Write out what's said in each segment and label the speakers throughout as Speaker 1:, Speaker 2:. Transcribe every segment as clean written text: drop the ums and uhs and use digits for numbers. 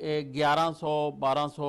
Speaker 1: 1100-1200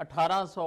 Speaker 1: 1800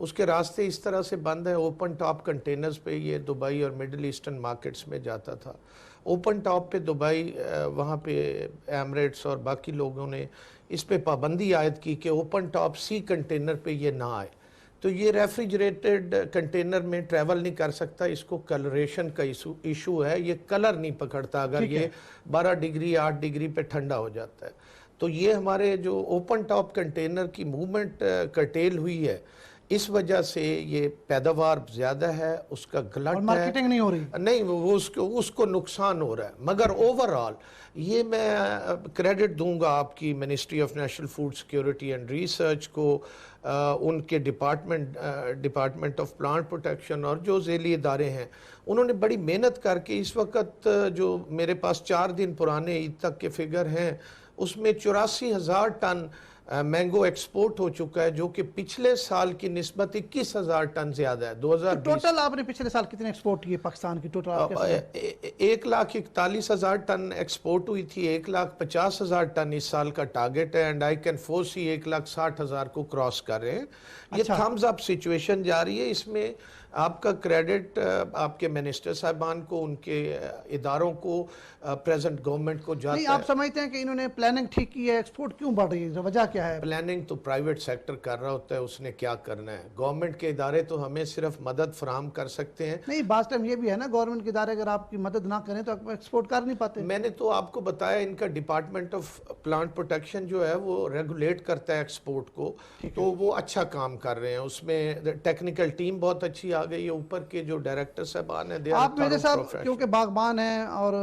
Speaker 2: اس کے راستے اس طرح سے بند ہیں، اوپن ٹاپ کنٹینرز پہ یہ دبئی اور مڈل ایسٹرن مارکیٹس میں جاتا تھا، اوپن ٹاپ پہ دبئی وہاں پہ ایمریٹس اور باقی لوگوں نے اس پہ پابندی عائد کی کہ اوپن ٹاپ سی کنٹینر پہ یہ نہ آئے، تو یہ ریفریجریٹڈ کنٹینر میں ٹریول نہیں کر سکتا، اس کو کلریشن کا ایشو ہے، یہ کلر نہیں پکڑتا اگر یہ 12 ڈگری 8 ڈگری پہ ٹھنڈا ہو جاتا ہے، تو یہ ہمارے جو اوپن ٹاپ کنٹینر کی موومنٹ کرٹیل ہوئی ہے، اس وجہ سے یہ پیداوار زیادہ ہے، اس کا گلٹ ہے،
Speaker 3: مارکیٹنگ نہیں ہو رہی،
Speaker 2: نہیں وہ اس کو نقصان ہو رہا ہے، مگر اوورآل یہ میں کریڈٹ دوں گا آپ کی ministry of national food security and research کو، ان کے ڈپارٹمنٹ آف پلانٹ پروٹیکشن اور جو ذیلی ادارے ہیں، انہوں نے بڑی محنت کر کے اس وقت جو میرے پاس 4 دن پرانے عید تک کے فگر ہیں، اس میں 84,000 ٹن مینگو ایکسپورٹ ہو چکا ہے، جو کہ پچھلے سال کی نسبت 21,000 ٹن زیادہ ہے۔ 2020
Speaker 3: ٹوٹل آپ نے پچھلے سال کتنے ایکسپورٹ کیے پاکستان کی ٹوٹل؟
Speaker 2: 1,41,000 ٹن ایکسپورٹ ہوئی تھی، 1,50,000 ٹن اس سال کا ٹارگٹ ہے، اینڈ آئی کین فورسی 1,60,000 کو کراس کر رہے ہیں۔ یہ تھمز اپ سچویشن جا رہی ہے، اس میں آپ کا کریڈٹ آپ کے منسٹر صاحبان کو، ان کے اداروں کو، پریزنٹ گورنمنٹ کو جاتا ہے۔
Speaker 3: نہیں، آپ سمجھتے ہیں کہ انہوں نے پلاننگ ٹھیک کی ہے، ایکسپورٹ کیوں بڑھ رہی ہے، وجہ کیا ہے؟
Speaker 2: پلاننگ تو پرائیویٹ سیکٹر کر رہا ہوتا ہے، اس نے کیا کرنا ہے، گورنمنٹ کے ادارے تو ہمیں صرف مدد فراہم کر سکتے ہیں۔
Speaker 3: نہیں، بعض ٹائم یہ بھی ہے نا، گورنمنٹ کے ادارے اگر آپ کی مدد نہ کریں تو آپ ایکسپورٹ کر نہیں پاتے۔
Speaker 2: میں نے تو آپ کو بتایا ان کا ڈپارٹمنٹ آف پلانٹ پروٹیکشن جو ہے وہ ریگولیٹ کرتا ہے ایکسپورٹ کو، تو وہ اچھا کام کر رہے ہیں، اس میں ٹیکنیکل ٹیم بہت اچھی آ گئی ہے، اوپر کے جو ڈائریکٹر صاحبان ہیں،
Speaker 3: آپ میرے صاحب کیونکہ باغبان ہیں اور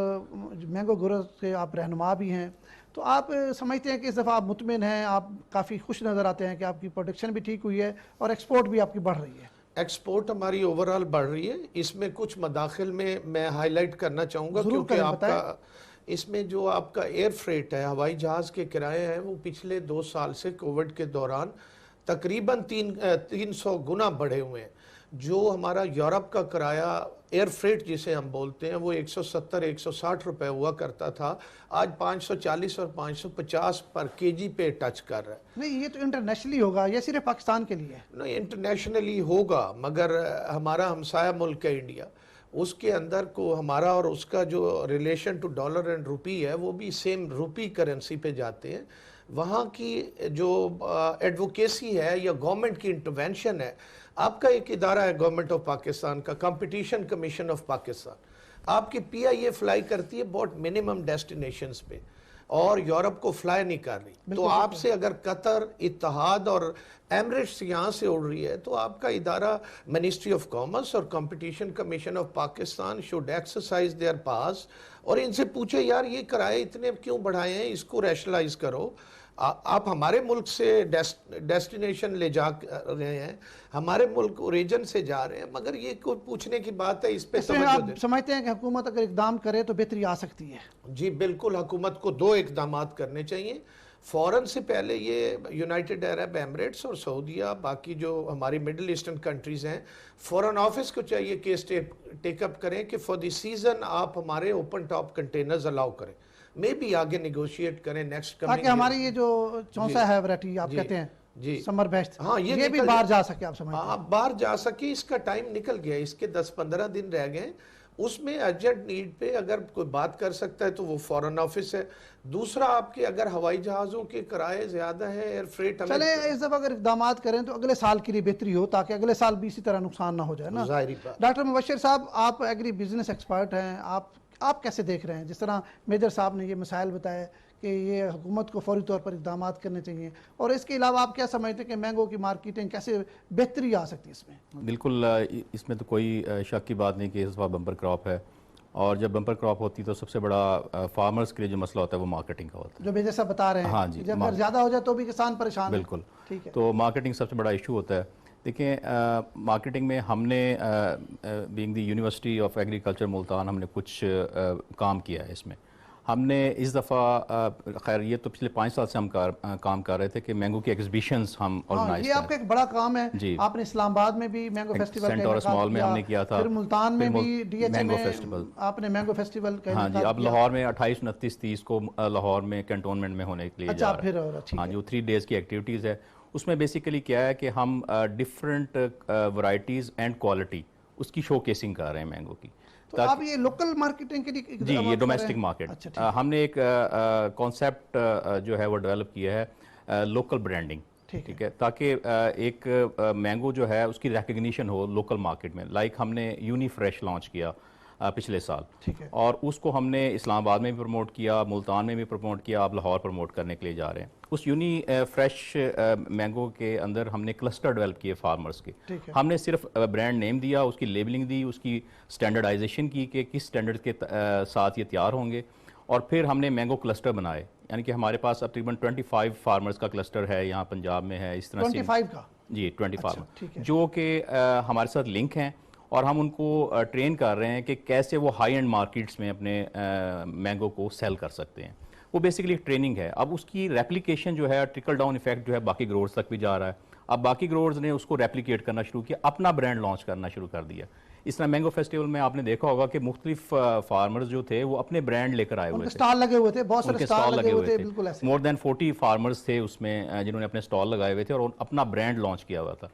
Speaker 3: مینگو گروز کے آپ رہنما بھی ہیں، تو آپ سمجھتے ہیں کہ اس دفعہ آپ مطمئن ہیں، آپ کافی خوش نظر آتے ہیں کہ آپ کی پروڈکشن بھی ٹھیک ہوئی ہے اور ایکسپورٹ بھی آپ کی بڑھ رہی ہے؟
Speaker 2: ایکسپورٹ ہماری اوورال بڑھ رہی ہے، اس میں کچھ مداخل میں ہائی لائٹ کرنا چاہوں گا، کیونکہ آپ کا اس میں جو آپ کا ایئر فریٹ ہے، ہوائی جہاز کے کرائے ہیں، وہ پچھلے 2 سال سے کووڈ کے دوران تقریباً 300 گنا بڑھے ہوئے ہیں۔ جو ہمارا یورپ کا کرایہ ایئر فریٹ جسے ہم بولتے ہیں، وہ 170-160 روپے ہوا کرتا تھا، آج 540 اور 550 پر کے جی پہ ٹچ کر رہا ہے۔
Speaker 3: نہیں، یہ تو انٹرنیشنلی ہوگا، یہ صرف پاکستان کے لیے ہے؟
Speaker 2: نہیں، انٹرنیشنلی ہوگا، مگر ہمارا ہمسایہ ملک ہے انڈیا، اس کے اندر کو ہمارا اور اس کا جو ریلیشن ٹو ڈالر اینڈ روپی ہے، وہ بھی سیم روپی کرنسی پہ جاتے ہیں۔ وہاں کی جو ایڈوکیسی ہے یا گورنمنٹ کی انٹرونشن ہے، آپ کا ایک ادارہ ہے گورنمنٹ آف پاکستان کا، کمپٹیشن کمیشن آف پاکستان، آپ کی پی آئی اے فلائی کرتی ہے بہت منیمم ڈیسٹینیشنز پہ، اور یورپ کو فلائی نہیں کر رہی، تو آپ سے اگر قطر، اتحاد اور ایمریٹس یہاں سے اڑ رہی ہے، تو آپ کا ادارہ منسٹری آف کامرس اور competition commission of Pakistan should exercise their پاس، اور ان سے پوچھے یار یہ کرائے اتنے کیوں بڑھائے ہیں، اس کو ریشنلائز کرو۔ آپ ہمارے ملک سے ڈیسٹینیشن لے جا رہے ہیں، ہمارے ملک اوریجن سے جا رہے ہیں، مگر یہ کوئی پوچھنے کی بات ہے، اس پہ
Speaker 3: آپ سمجھتے ہیں کہ حکومت اگر اقدام کرے تو بہتری آ سکتی ہے؟
Speaker 2: جی بالکل، حکومت کو 2 اقدامات کرنے چاہیے۔ فوراً سے پہلے یہ یونائٹڈ عرب ایمریٹس اور سعودیہ، باقی جو ہماری مڈل ایسٹرن کنٹریز ہیں، فورن آفس کو چاہیے کہ ٹیک اپ کریں کہ فار دی سیزن آپ ہمارے اوپن ٹاپ کنٹینرز الاؤ کریں، میں بھی آگے نیگوشیٹ کریں نیکسٹ کمنگ،
Speaker 3: تاکہ ہماری یہ جو 64 ہے ویرائٹی آپ کہتے ہیں
Speaker 2: جی
Speaker 3: سمر بیسٹ،
Speaker 2: ہاں
Speaker 3: یہ بھی باہر جا سکے، آپ سمجھتے ہیں؟
Speaker 2: ہاں باہر جا سکے، اس کا ٹائم نکل گیا، اس کے 10-15 دن رہ گئے، اس میں ارجنٹ نیڈ پہ اگر کوئی بات کر سکتا ہے تو وہ فورن آفس ہے۔ دوسرا، آپ کے اگر ہوائی جہازوں کے کرائے زیادہ ہیں، ایئر فریٹ،
Speaker 3: چلیں اس دفعہ اگر اقدامات کریں تو اگلے سال کے لیے بہتری ہو، تاکہ اگلے سال بھی اسی طرح نقصان نہ ہو جائے نا۔
Speaker 2: ظاہری بات۔
Speaker 3: ڈاکٹر مبشر صاحب، آپ ایگری بزنس ایکسپرٹ ہیں، آپ کیسے دیکھ رہے ہیں؟ جس طرح میجر صاحب نے یہ مسائل بتایا کہ یہ حکومت کو فوری طور پر اقدامات کرنے چاہیے، اور اس کے علاوہ آپ کیا سمجھتے ہیں کہ مینگو کی مارکیٹنگ کیسے بہتری آ سکتی ہے اس میں؟
Speaker 1: بالکل، اس میں تو کوئی شک کی بات نہیں کہ اس دفعہ بمپر کراپ ہے، اور جب بمپر کراپ ہوتی تو سب سے بڑا فارمرز کے لیے جو مسئلہ ہوتا ہے وہ مارکیٹنگ کا ہوتا ہے،
Speaker 3: جو میجر صاحب بتا رہے ہیں۔
Speaker 1: ہاں جی،
Speaker 3: جب اگر زیادہ ہو جائے تو بھی کسان پریشان ہے۔
Speaker 1: بالکل،
Speaker 3: ٹھیک ہے،
Speaker 1: تو مارکیٹنگ سب سے بڑا ایشو ہوتا ہے۔ دیکھیں، مارکیٹنگ میں ہم نے being the university of agriculture Multan ہم نے کچھ کام کیا ہے اس میں۔ ہم نے اس دفعہ، خیر یہ تو پچھلے 5 سال سے ہم کام کر رہے تھے کہ مینگو کی ایگزیبیشنز ہم آرگنائز
Speaker 3: یہ آپ کا ایک بڑا کام ہے
Speaker 1: جی۔
Speaker 3: آپ نے اسلام آباد میں بھی مینگو فیسٹیول
Speaker 1: سینٹ اور اسمال میں ہم نے کیا تھا،
Speaker 3: پھر ملتان میں بھی ڈی ایچ اے
Speaker 1: مینگو
Speaker 3: میں
Speaker 1: فیسٹیول،
Speaker 3: آپ نے مینگو فیسٹیول کا
Speaker 1: ہاں جی، اب لاہور میں 28، 29، 30 کو لاہور میں کنٹونمنٹ میں ہونے کے لیے جا رہا ہے۔
Speaker 3: پھر
Speaker 1: ہاں جی، وہ 3 ڈیز کی ایکٹیویٹیز ہے،
Speaker 4: اس میں بیسیکلی کیا ہے کہ ہم ڈفرینٹ ورائٹیز اینڈ کوالٹی اس کی شو کیسنگ کر رہے ہیں مینگو کی.
Speaker 3: تو آپ یہ لوکل مارکیٹنگ کے لیے
Speaker 4: جی یہ ڈومیسٹک مارکیٹ ہم نے ایک کانسیپٹ جو ہے وہ ڈیولپ کیا ہے لوکل برانڈنگ, ٹھیک ہے, تاکہ ایک مینگو جو ہے اس کی ریکگنیشن ہو لوکل مارکیٹ میں. لائک ہم نے یونی فریش لانچ کیا پچھلے سال, اور اس کو ہم نے اسلام آباد میں بھی پروموٹ کیا, ملتان میں بھی پروموٹ کیا, اب لاہور پروموٹ کرنے کے لیے جا رہے ہیں. اس یونی فریش مینگو کے اندر ہم نے کلسٹر ڈیولپ کیے فارمرز کے. ہم نے صرف برانڈ نیم دیا, اس کی لیبلنگ دی, اس کی سٹینڈرڈائزیشن کی کہ کس سٹینڈرڈ کے ساتھ یہ تیار ہوں گے, اور پھر ہم نے مینگو کلسٹر بنائے. یعنی کہ ہمارے پاس تقریباً 25 فارمرز کا کلسٹر ہے یہاں پنجاب میں ہے. اس طرح سے
Speaker 3: 25 کا
Speaker 4: جی 25 فارمر جو کہ ہمارے ساتھ لنک ہیں, اور ہم ان کو ٹرین کر رہے ہیں کہ کیسے وہ ہائی اینڈ مارکیٹس میں اپنے مینگو کو سیل کر سکتے ہیں. وہ بیسیکلی ٹریننگ ہے. اب اس کی ریپلیکیشن جو ہے, ٹرکل ڈاؤن ایفیکٹ جو ہے باقی گروورز تک بھی جا رہا ہے. اب باقی گروورز نے اس کو ریپلیکیٹ کرنا شروع کیا, اپنا برانڈ لانچ کرنا شروع کر دیا. اس طرح مینگو فیسٹیول میں آپ نے دیکھا ہوگا کہ مختلف فارمرز جو تھے وہ اپنے برانڈ لے کر آئے ہوئے تھے,
Speaker 3: سٹال لگے ہوئے تھے, بہت سارے سٹال لگے ہوئے تھے, بالکل ایسے
Speaker 4: مور دین 40 فارمرز تھے اس میں جنہوں نے اپنے سٹال لگائے ہوئے تھے اور اپنا برانڈ لانچ کیا ہوا تھا.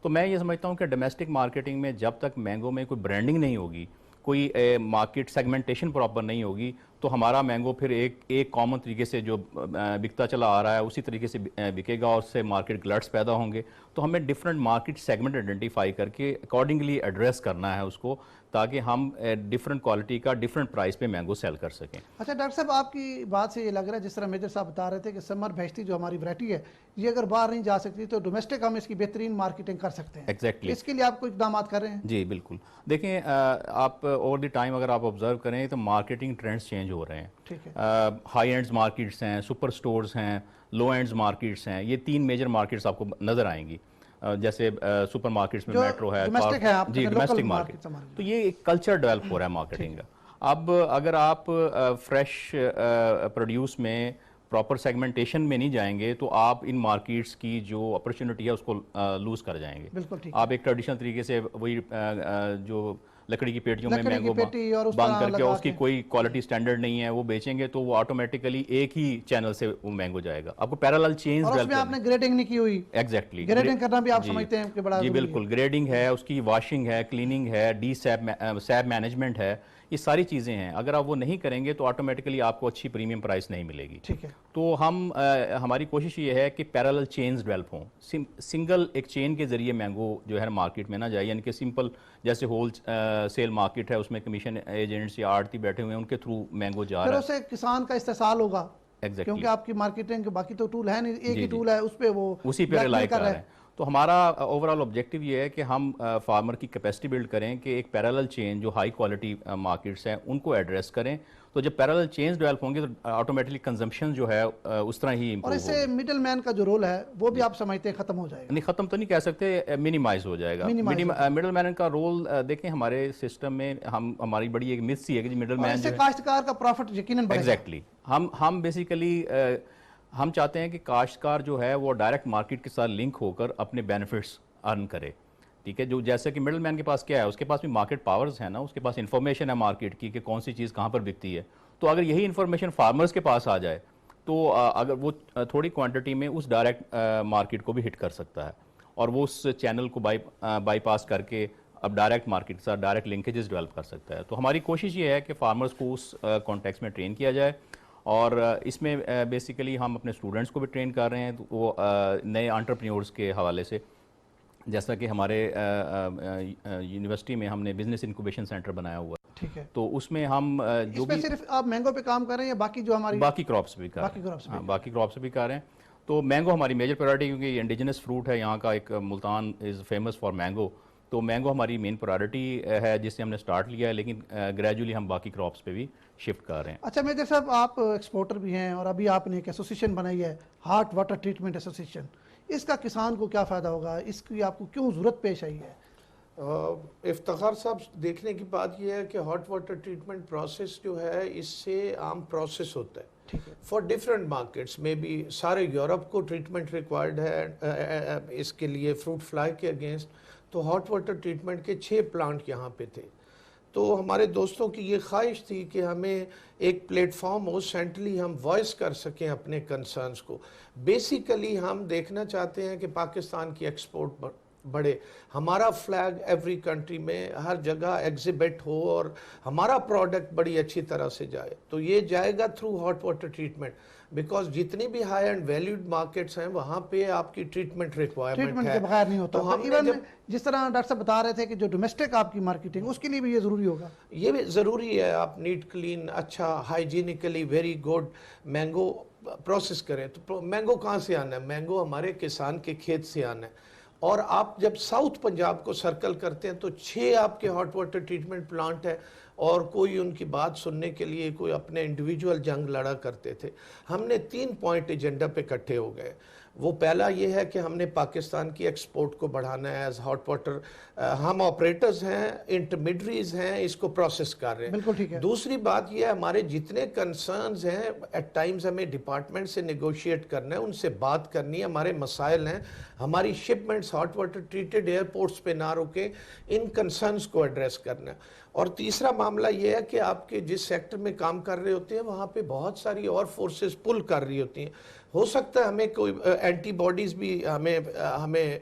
Speaker 4: تو میں یہ سمجھتا ہوں کہ ڈومیسٹک مارکیٹنگ میں جب تک مینگو میں کوئی برانڈنگ نہیں ہوگی, کوئی مارکیٹ سیگمنٹیشن پراپر نہیں ہوگی, تو ہمارا مینگو پھر ایک کامن طریقے سے جو بکتا چلا آ رہا ہے اسی طریقے سے بکے گا, اور اس سے مارکیٹ گلٹس پیدا ہوں گے. تو ہمیں ڈفرینٹ مارکیٹ سیگمنٹ آئیڈینٹیفائی کر کے اکارڈنگلی ایڈریس کرنا ہے اس کو, تاکہ ہم ڈفرینٹ کوالٹی کا ڈفرینٹ پرائس پہ مینگو سیل کر سکیں.
Speaker 3: اچھا ڈاکٹر صاحب, آپ کی بات سے یہ لگ رہا ہے جس طرح میجر صاحب بتا رہے تھے کہ سمر بھیشتی جو ہماری ورائٹی ہے یہ اگر باہر نہیں جا سکتی تو ڈومیسٹک ہم اس کی بہترین مارکیٹنگ کر سکتے ہیں.
Speaker 4: ایگزیکٹلی
Speaker 3: اس کے لیے آپ کوئی اقدامات کر رہے ہیں؟
Speaker 4: جی بالکل. دیکھیں آپ اوور دی ٹائم اگر آپ آبزرو کریں تو مارکیٹنگ ٹرینڈس چینج ہو رہے ہیں. ہائی اینڈز مارکیٹس ہیں, سپر سٹورز ہیں, لو اینڈز مارکیٹس ہیں. یہ 3 میجر مارکیٹس آپ کو نظر آئیں گی. جیسے سپر مارکیٹس میں میٹرو ہے, جی ڈومیسٹک مارکیٹ. تو یہ ایک کلچر ڈیولپ ہو رہا ہے مارکیٹنگ کا. اب اگر آپ فریش پروڈیوس میں پراپر سیگمنٹیشن میں نہیں جائیں گے تو آپ ان مارکیٹس کی جو اپرچونٹی ہے اس کو لوز کر جائیں گے. آپ ایک ٹریڈیشنل طریقے سے وہی جو لکڑی کی پیٹیوں میں مینگو بند کر کے اس کی کوئی کوالٹی سٹینڈرڈ نہیں ہے وہ بیچیں گے, تو وہ آٹومیٹیکلی ایک ہی چینل سے وہ مینگو جائے گا. آپ کو پیرالل چینز
Speaker 3: اور اس میں آپ نے گریڈنگ نہیں کی ہوئی.
Speaker 4: ایگزیکٹلی
Speaker 3: گریڈنگ کرنا بھی آپ سمجھتے ہیں کہ بڑا
Speaker 4: جی بالکل. گریڈنگ ہے, اس کی واشنگ ہے, کلیننگ ہے, ڈی سیب مینجمنٹ ہے, یہ ساری چیزیں ہیں. اگر آپ وہ نہیں کریں گے تو آٹومیٹکلی آپ کو اچھی پریمیم پرائس نہیں ملے گی.
Speaker 3: ٹھیک ہے.
Speaker 4: تو ہماری کوشش یہ ہے کہ پیرالل چینز ڈیولپ ہوں. سنگل ایک چین کے ذریعے مینگو جو ہے مارکیٹ میں نہ جائے. یعنی کہ سمپل جیسے ہول سیل مارکیٹ ہے, اس میں کمیشن ایجنٹس یا آڑتی بیٹھے ہوئے ہیں, ان کے تھرو مینگو جا رہا ہے.
Speaker 3: پھر اسے کسان کا استحصال ہوگا, کیونکہ آپ کی مارکیٹنگ باقی تو ٹول ہے نہیں, ایک ہی ٹول ہے, اس پہ وہ
Speaker 4: اسی پہ ریلائی کر رہے ہیں. تو ہمارا اوورال آبجیکٹیو یہ ہے کہ ہم فارمر کی کیپیسٹی بلڈ کریں کہ ایک پیرالل چین جو ہائی کوالٹی مارکیٹس ہیں ان کو ایڈریس کریں. تو جب پیرالل چینز ڈیولپ ہوں گے تو آٹومیٹکلی کنزمپشن جو ہے اس طرح ہی امپروو ہوگی.
Speaker 3: اور اس سے مڈل مین کا جو رول ہے وہ بھی آپ سمجھتے ہیں ختم ہو جائے گا؟
Speaker 4: نہیں, ختم تو نہیں کہہ سکتے, منیمائز ہو جائے گا. مڈل مین کا رول دیکھیں ہمارے سسٹم میں ہماری بڑی ایک مس ہی ہے کہ مڈل مین
Speaker 3: جو ہے کاشتکار کا پروفٹ یقیناً بڑھے گا.
Speaker 4: ایگزیکٹلی. ہم بیسیکلی ہم چاہتے ہیں کہ کاشتکار جو ہے وہ ڈائریکٹ مارکیٹ کے ساتھ لنک ہو کر اپنے بینیفٹس ارن کرے. ٹھیک ہے. جو جیسے کہ مڈل مین کے پاس کیا ہے, اس کے پاس بھی مارکیٹ پاورز ہیں نا, اس کے پاس انفارمیشن ہے مارکیٹ کی کہ کون سی چیز کہاں پر بکتی ہے. تو اگر یہی انفارمیشن فارمرز کے پاس آ جائے تو اگر وہ تھوڑی کوانٹٹی میں اس ڈائریکٹ مارکیٹ کو بھی ہٹ کر سکتا ہے, اور وہ اس چینل کو بائی پاس کر کے اب ڈائریکٹ مارکیٹ کے ساتھ ڈائریکٹ لنکیجز ڈیولپ کر سکتا ہے. تو ہماری کوشش یہ ہے کہ فارمرز کو اس کانٹیکس میں ٹرین کیا جائے, اور اس میں بیسیکلی ہم اپنے اسٹوڈنٹس کو بھی ٹرین کر رہے ہیں. وہ نئے انٹرپرینیورز کے حوالے سے, جیسا کہ ہمارے یونیورسٹی میں ہم نے بزنس انکوبیشن سینٹر بنایا ہوا ہے.
Speaker 3: ٹھیک ہے.
Speaker 4: تو اس میں ہم جو بھی
Speaker 3: صرف آپ مینگو پہ کام کر رہے ہیں یا باقی جو ہماری
Speaker 4: باقی کراپس بھی کر رہے ہیں؟ باقی کراپس بھی کر رہے ہیں. تو مینگو ہماری میجر پرائرٹی, کیونکہ یہ انڈیجنس فروٹ ہے یہاں کا, ایک ملتان از فیمس فار مینگو. تو مینگو ہماری مین پرائرٹی ہے جس سے ہم نے سٹارٹ لیا ہے, لیکن گریجولی ہم باقی کراپس پہ بھی شفٹ کر رہے ہیں.
Speaker 3: اچھا میجر صاحب, آپ ایکسپورٹر بھی ہیں اور ابھی آپ نے ایک ایسوسیشن بنائی ہے, ہاٹ واٹر ٹریٹمنٹ ایسوسیشن. اس کا کسان کو کیا فائدہ ہوگا, اس کی آپ کو کیوں ضرورت پیش آئی ہے؟
Speaker 2: افتخار صاحب, دیکھنے کی بات یہ ہے کہ ہاٹ واٹر ٹریٹمنٹ پروسیس جو ہے اس سے عام پروسیس ہوتا ہے فار ڈفرینٹ مارکیٹس میں بھی. سارے یورپ کو ٹریٹمنٹ ریکوائرڈ ہے اس کے لیے فروٹ فلائی کے اگینسٹ. تو ہاٹ واٹر ٹریٹمنٹ کے 6 پلانٹ یہاں پہ تھے. تو ہمارے دوستوں کی یہ خواہش تھی کہ ہمیں ایک پلیٹ فارم ہو، سینٹرلی ہم وائس کر سکیں اپنے کنسرنز کو. بیسیکلی ہم دیکھنا چاہتے ہیں کہ پاکستان کی ایکسپورٹ بڑھے، ہمارا فلیگ ایوری کنٹری میں ہر جگہ ایگزیبٹ ہو اور ہمارا پروڈکٹ بڑی اچھی طرح سے جائے. تو یہ جائے گا through hot water treatment, because جتنی بھی ہائی اینڈ ویلیوڈ مارکیٹس ہیں وہاں پہ آپ کی ٹریٹمنٹ ریکوائرمنٹ ہے.
Speaker 3: کے بغیر نہیں ہوتا.
Speaker 2: تو ہم نے
Speaker 3: ایون
Speaker 2: جب
Speaker 3: جس طرح ڈاکٹر صاحب بتا رہے تھے کہ جو ڈومیسٹک آپ کی مارکیٹنگ اس کے لیے بھی یہ ضروری ہوگا.
Speaker 2: یہ بھی ضروری ہے، آپ نیٹ کلین اچھا ہائیجینیکلی ویری گڈ مینگو پروسیس کریں. تو مینگو کہاں سے آنا ہے؟ مینگو ہمارے کسان کے کھیت سے آنا ہے. اور آپ جب ساؤتھ پنجاب کو سرکل کرتے ہیں تو 6 آپ کے ہاٹ واٹر ٹریٹمنٹ پلانٹ ہے، اور کوئی ان کی بات سننے کے لیے کوئی اپنے انڈیویجول جنگ لڑا کرتے تھے. ہم نے 3 پوائنٹ ایجنڈا پہ اکٹھے ہو گئے. وہ پہلا یہ ہے کہ ہم نے پاکستان کی ایکسپورٹ کو بڑھانا ہے ایز ہاٹ واٹر. ہم آپریٹرز ہیں، انٹرمیڈریز ہیں، اس کو پروسیس کر رہے ہیں.
Speaker 3: بالکل ٹھیک ہے.
Speaker 2: دوسری بات یہ ہے ہمارے جتنے کنسرنز ہیں ایٹ ٹائمز ہمیں ڈپارٹمنٹ سے نیگوشیٹ کرنا ہے، ان سے بات کرنی ہے. ہمارے مسائل ہیں، ہماری shipments hot water treated airports پہ نہ رکیں، ان کنسرنز کو ایڈریس کرنا ہے. اور تیسرا معاملہ یہ ہے کہ آپ کے جس سیکٹر میں کام کر رہے ہوتے ہیں وہاں پہ بہت ساری اور فورسز پل کر رہی ہوتی ہیں. ہو سکتا ہے ہمیں کوئی اینٹی باڈیز بھی ہمیں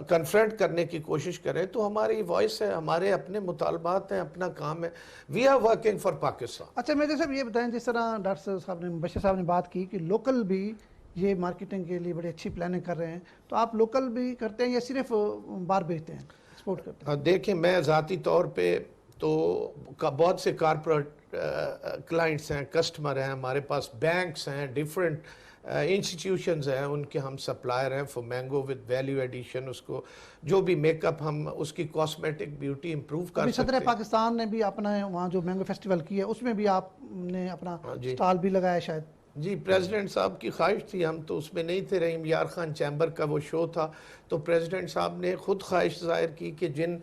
Speaker 2: کنفرنٹ کرنے کی کوشش کریں، تو ہماری وائس ہے، ہمارے اپنے مطالبات ہیں، اپنا کام ہے. We are working for Pakistan.
Speaker 3: اچھا میجر صاحب یہ بتائیں، جس طرح ڈاکٹر صاحب نے بشیر صاحب نے بات کی کہ لوکل بھی یہ مارکیٹنگ کے لیے بڑی اچھی پلاننگ کر رہے ہیں، تو آپ لوکل بھی کرتے ہیں یا صرف باہر بھیجتے ہیں، ایکسپورٹ کرتے ہیں؟
Speaker 2: دیکھیں میں ذاتی طور پہ تو بہت سے کارپوریٹ کلائنٹس ہیں، کسٹمر ہیں، ہمارے پاس بینکس ہیں، ڈیفرنٹ انسٹیٹیوشنز ہیں، ان کے ہم سپلائر ہیں for mango with value addition. اس کو جو بھی میک اپ ہم اس کی کاسمیٹک بیوٹی امپروو کر سکتے
Speaker 3: صدر پاکستان نے بھی اپنا وہاں جو مینگو فیسٹیول کیا ہے اس میں بھی آپ نے اپنا سٹال بھی لگایا شاید.
Speaker 2: جی پریزیڈنٹ صاحب کی خواہش تھی، ہم تو اس میں نہیں تھے، رحیم یار خان چیمبر کا وہ شو تھا، تو پریزیڈنٹ صاحب نے خود خواہش ظاہر کی کہ جن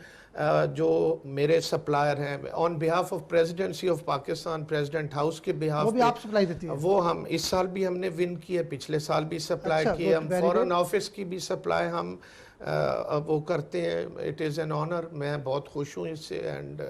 Speaker 2: جو میرے سپلائر ہیں on behalf of presidency of Pakistan, president house کے بیہاف،
Speaker 3: وہ بھی آپ سپلائی دیتی ہے؟
Speaker 2: وہ ہم اس سال بھی ہم نے ون کی ہے، پچھلے سال بھی سپلائی کی ہے. ہم فورن آفس کی بھی سپلائی ہم وہ کرتے ہیں. اٹ از این آنر، میں بہت خوش ہوں اس سے. اینڈ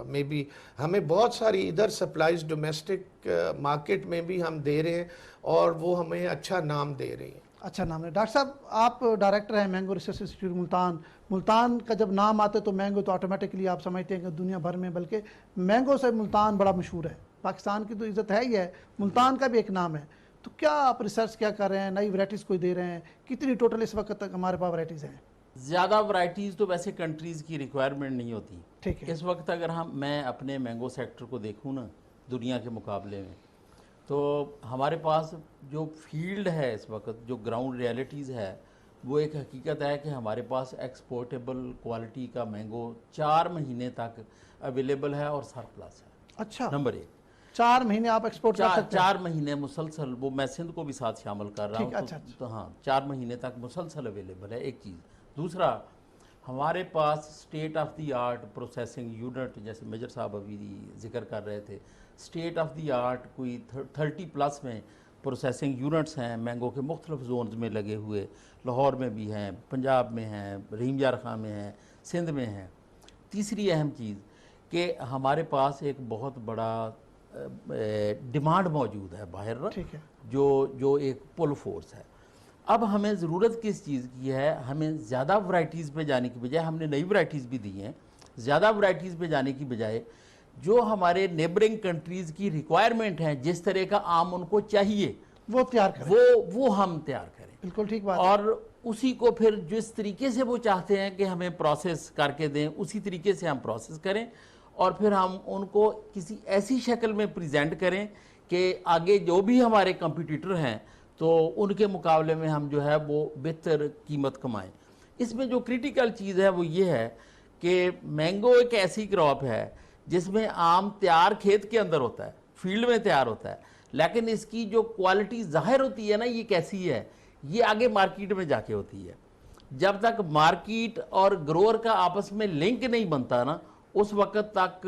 Speaker 2: مے بی ہمیں بہت ساری ادھر سپلائیز ڈومیسٹک مارکیٹ میں بھی ہم دے رہے ہیں اور وہ ہمیں اچھا نام دے رہی ہیں.
Speaker 3: اچھا نام ہے. ڈاکٹر صاحب آپ ڈائریکٹر ہیں mango research institute Multan. Multan کا جب نام آتا ہے تو مینگو تو آٹومیٹکلی آپ سمجھتے ہیں کہ دنیا بھر میں، بلکہ مینگو سے ملتان بڑا مشہور ہے. پاکستان کی تو عزت ہے ہی ہے، ملتان کا بھی ایک نام ہے. تو کیا آپ ریسرچ کیا کر رہے ہیں، نئی ورائٹیز کوئی دے رہے ہیں؟ کتنی ٹوٹل اس وقت تک ہمارے پاس ورائٹیز ہیں؟
Speaker 1: زیادہ ورائٹیز تو ویسے کنٹریز کی ریکوائرمنٹ نہیں ہوتی.
Speaker 3: ٹھیک ہے.
Speaker 1: اس وقت اگر میں اپنے مینگو سیکٹر کو دیکھوں نا دنیا کے مقابلے میں، تو ہمارے پاس جو فیلڈ ہے اس وقت، جو گراؤنڈ ریئلٹیز ہے، وہ ایک حقیقت ہے کہ ہمارے پاس ایکسپورٹیبل کوالٹی کا مینگو 4 مہینے تک اویلیبل ہے اور سرپلس ہے.
Speaker 3: اچھا،
Speaker 1: نمبر 1.
Speaker 3: 4 مہینے آپ ایکسپورٹ کر سکتے ہیں؟
Speaker 1: 4 مہینے مسلسل، وہ میں سندھ کو بھی ساتھ شامل کر رہا ہوں.
Speaker 3: اچھا.
Speaker 1: تو ہاں 4 مہینے تک مسلسل اویلیبل ہے، ایک چیز. دوسرا، ہمارے پاس state of the art processing unit, جیسے میجر صاحب ابھی ذکر کر رہے تھے، اسٹیٹ آف دی آرٹ کوئی 30+ میں پروسیسنگ یونٹس ہیں مینگو کے مختلف زونز میں لگے ہوئے. لاہور میں بھی ہیں، پنجاب میں ہیں، رحیم یار خان میں ہیں، سندھ میں ہیں. تیسری اہم چیز کہ ہمارے پاس ایک بہت بڑا ڈیمانڈ موجود ہے باہر،
Speaker 3: ٹھیک ہے،
Speaker 1: جو ایک پل فورس ہے. اب ہمیں ضرورت کس چیز کی ہے؟ ہمیں زیادہ ورائٹیز پہ جانے کی بجائے، ہم نے نئی ورائٹیز بھی دی ہیں، زیادہ ورائٹیز پہ جانے کی بجائے جو ہمارے نیبرنگ کنٹریز کی ریکوائرمنٹ ہیں، جس طرح کا آم ان کو چاہیے
Speaker 3: وہ تیار کریں،
Speaker 1: وہ ہم تیار کریں.
Speaker 3: بالکل ٹھیک بات.
Speaker 1: اور اسی کو پھر جس طریقے سے وہ چاہتے ہیں کہ ہمیں پروسیس کر کے دیں، اسی طریقے سے ہم پروسیس کریں، اور پھر ہم ان کو کسی ایسی شکل میں پریزنٹ کریں کہ آگے جو بھی ہمارے کمپیٹیٹر ہیں تو ان کے مقابلے میں ہم جو ہے وہ بہتر قیمت کمائیں. اس میں جو کریٹیکل چیز ہے وہ یہ ہے کہ مینگو ایک ایسی کراپ ہے جس میں آم تیار کھیت کے اندر ہوتا ہے، فیلڈ میں تیار ہوتا ہے، لیکن اس کی جو کوالٹی ظاہر ہوتی ہے نا، یہ کیسی ہے، یہ آگے مارکیٹ میں جا کے ہوتی ہے. جب تک مارکیٹ اور گروور کا آپس میں لنک نہیں بنتا نا، اس وقت تک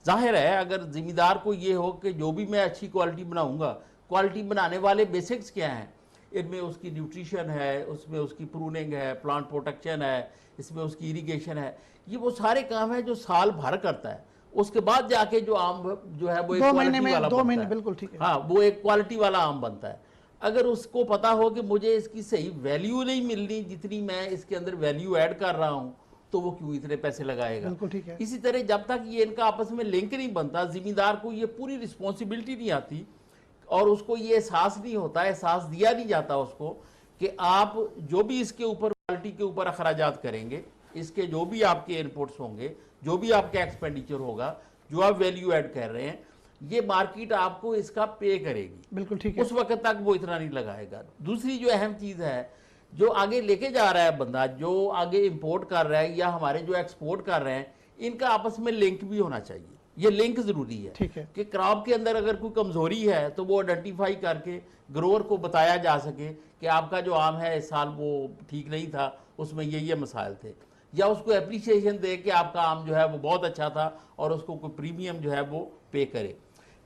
Speaker 1: ظاہر ہے اگر ذمہ دار کو یہ ہو کہ جو بھی میں اچھی کوالٹی بناؤں گا، کوالٹی بنانے والے بیسکس کیا ہیں؟ ان میں اس کی نیوٹریشن ہے, اس میں اس کی پروننگ ہے, پلانٹ پروٹیکشن ہے, اس میں اس کی ایریگیشن ہے. یہ وہ سارے کام ہیں جو سال بھر کرتا ہے. اس کے بعد جا کے جو آم جو ہے وہ ایک کوالٹی والا بنتا ہے.
Speaker 3: بالکل ٹھیک ہے.
Speaker 1: ہاں, وہ ایک کوالٹی والا آم بنتا ہے. اگر اس کو پتا ہو کہ مجھے اس کی صحیح ویلیو نہیں ملنی جتنی میں اس کے اندر ویلیو ایڈ کر رہا ہوں, تو وہ کیوں اتنے پیسے لگائے گا.
Speaker 3: بالکل ٹھیک ہے.
Speaker 1: اسی طرح جب تک یہ ان کا آپس میں لنک نہیں بنتا, زمیندار کو یہ پوری رسپانسبلٹی نہیں آتی اور اس کو یہ احساس نہیں ہوتا, احساس دیا نہیں جاتا اس کو کہ آپ جو بھی اس کے اوپر کوالٹی کے اوپر اخراجات کریں گے, اس کے جو بھی آپ کے انپوٹس ہوں گے, جو بھی آپ کا ایکسپینڈیچر ہوگا, جو آپ ویلیو ایڈ کر رہے ہیں, یہ مارکیٹ آپ کو اس کا پے کرے گی.
Speaker 3: بالکل ٹھیک ہے.
Speaker 1: اس وقت تک وہ اتنا نہیں لگائے گا. دوسری جو اہم چیز ہے, جو آگے لے کے جا رہا ہے بندہ, جو آگے امپورٹ کر رہا ہے یا ہمارے جو ایکسپورٹ کر رہے ہیں, ان کا آپس میں لنک بھی ہونا چاہیے. یہ لنک ضروری ہے
Speaker 3: ٹھیک ہے
Speaker 1: کہ کراپ کے اندر اگر کوئی کمزوری ہے تو وہ آئیڈینٹیفائی کر کے گروور کو بتایا جا سکے کہ آپ کا جو آم ہے اس سال وہ ٹھیک نہیں تھا, اس میں یہ مسائل تھے, یا اس کو اپریشیشن دے کہ آپ کا آم جو ہے وہ بہت اچھا تھا اور اس کو کوئی پریمیم جو ہے وہ پے کرے.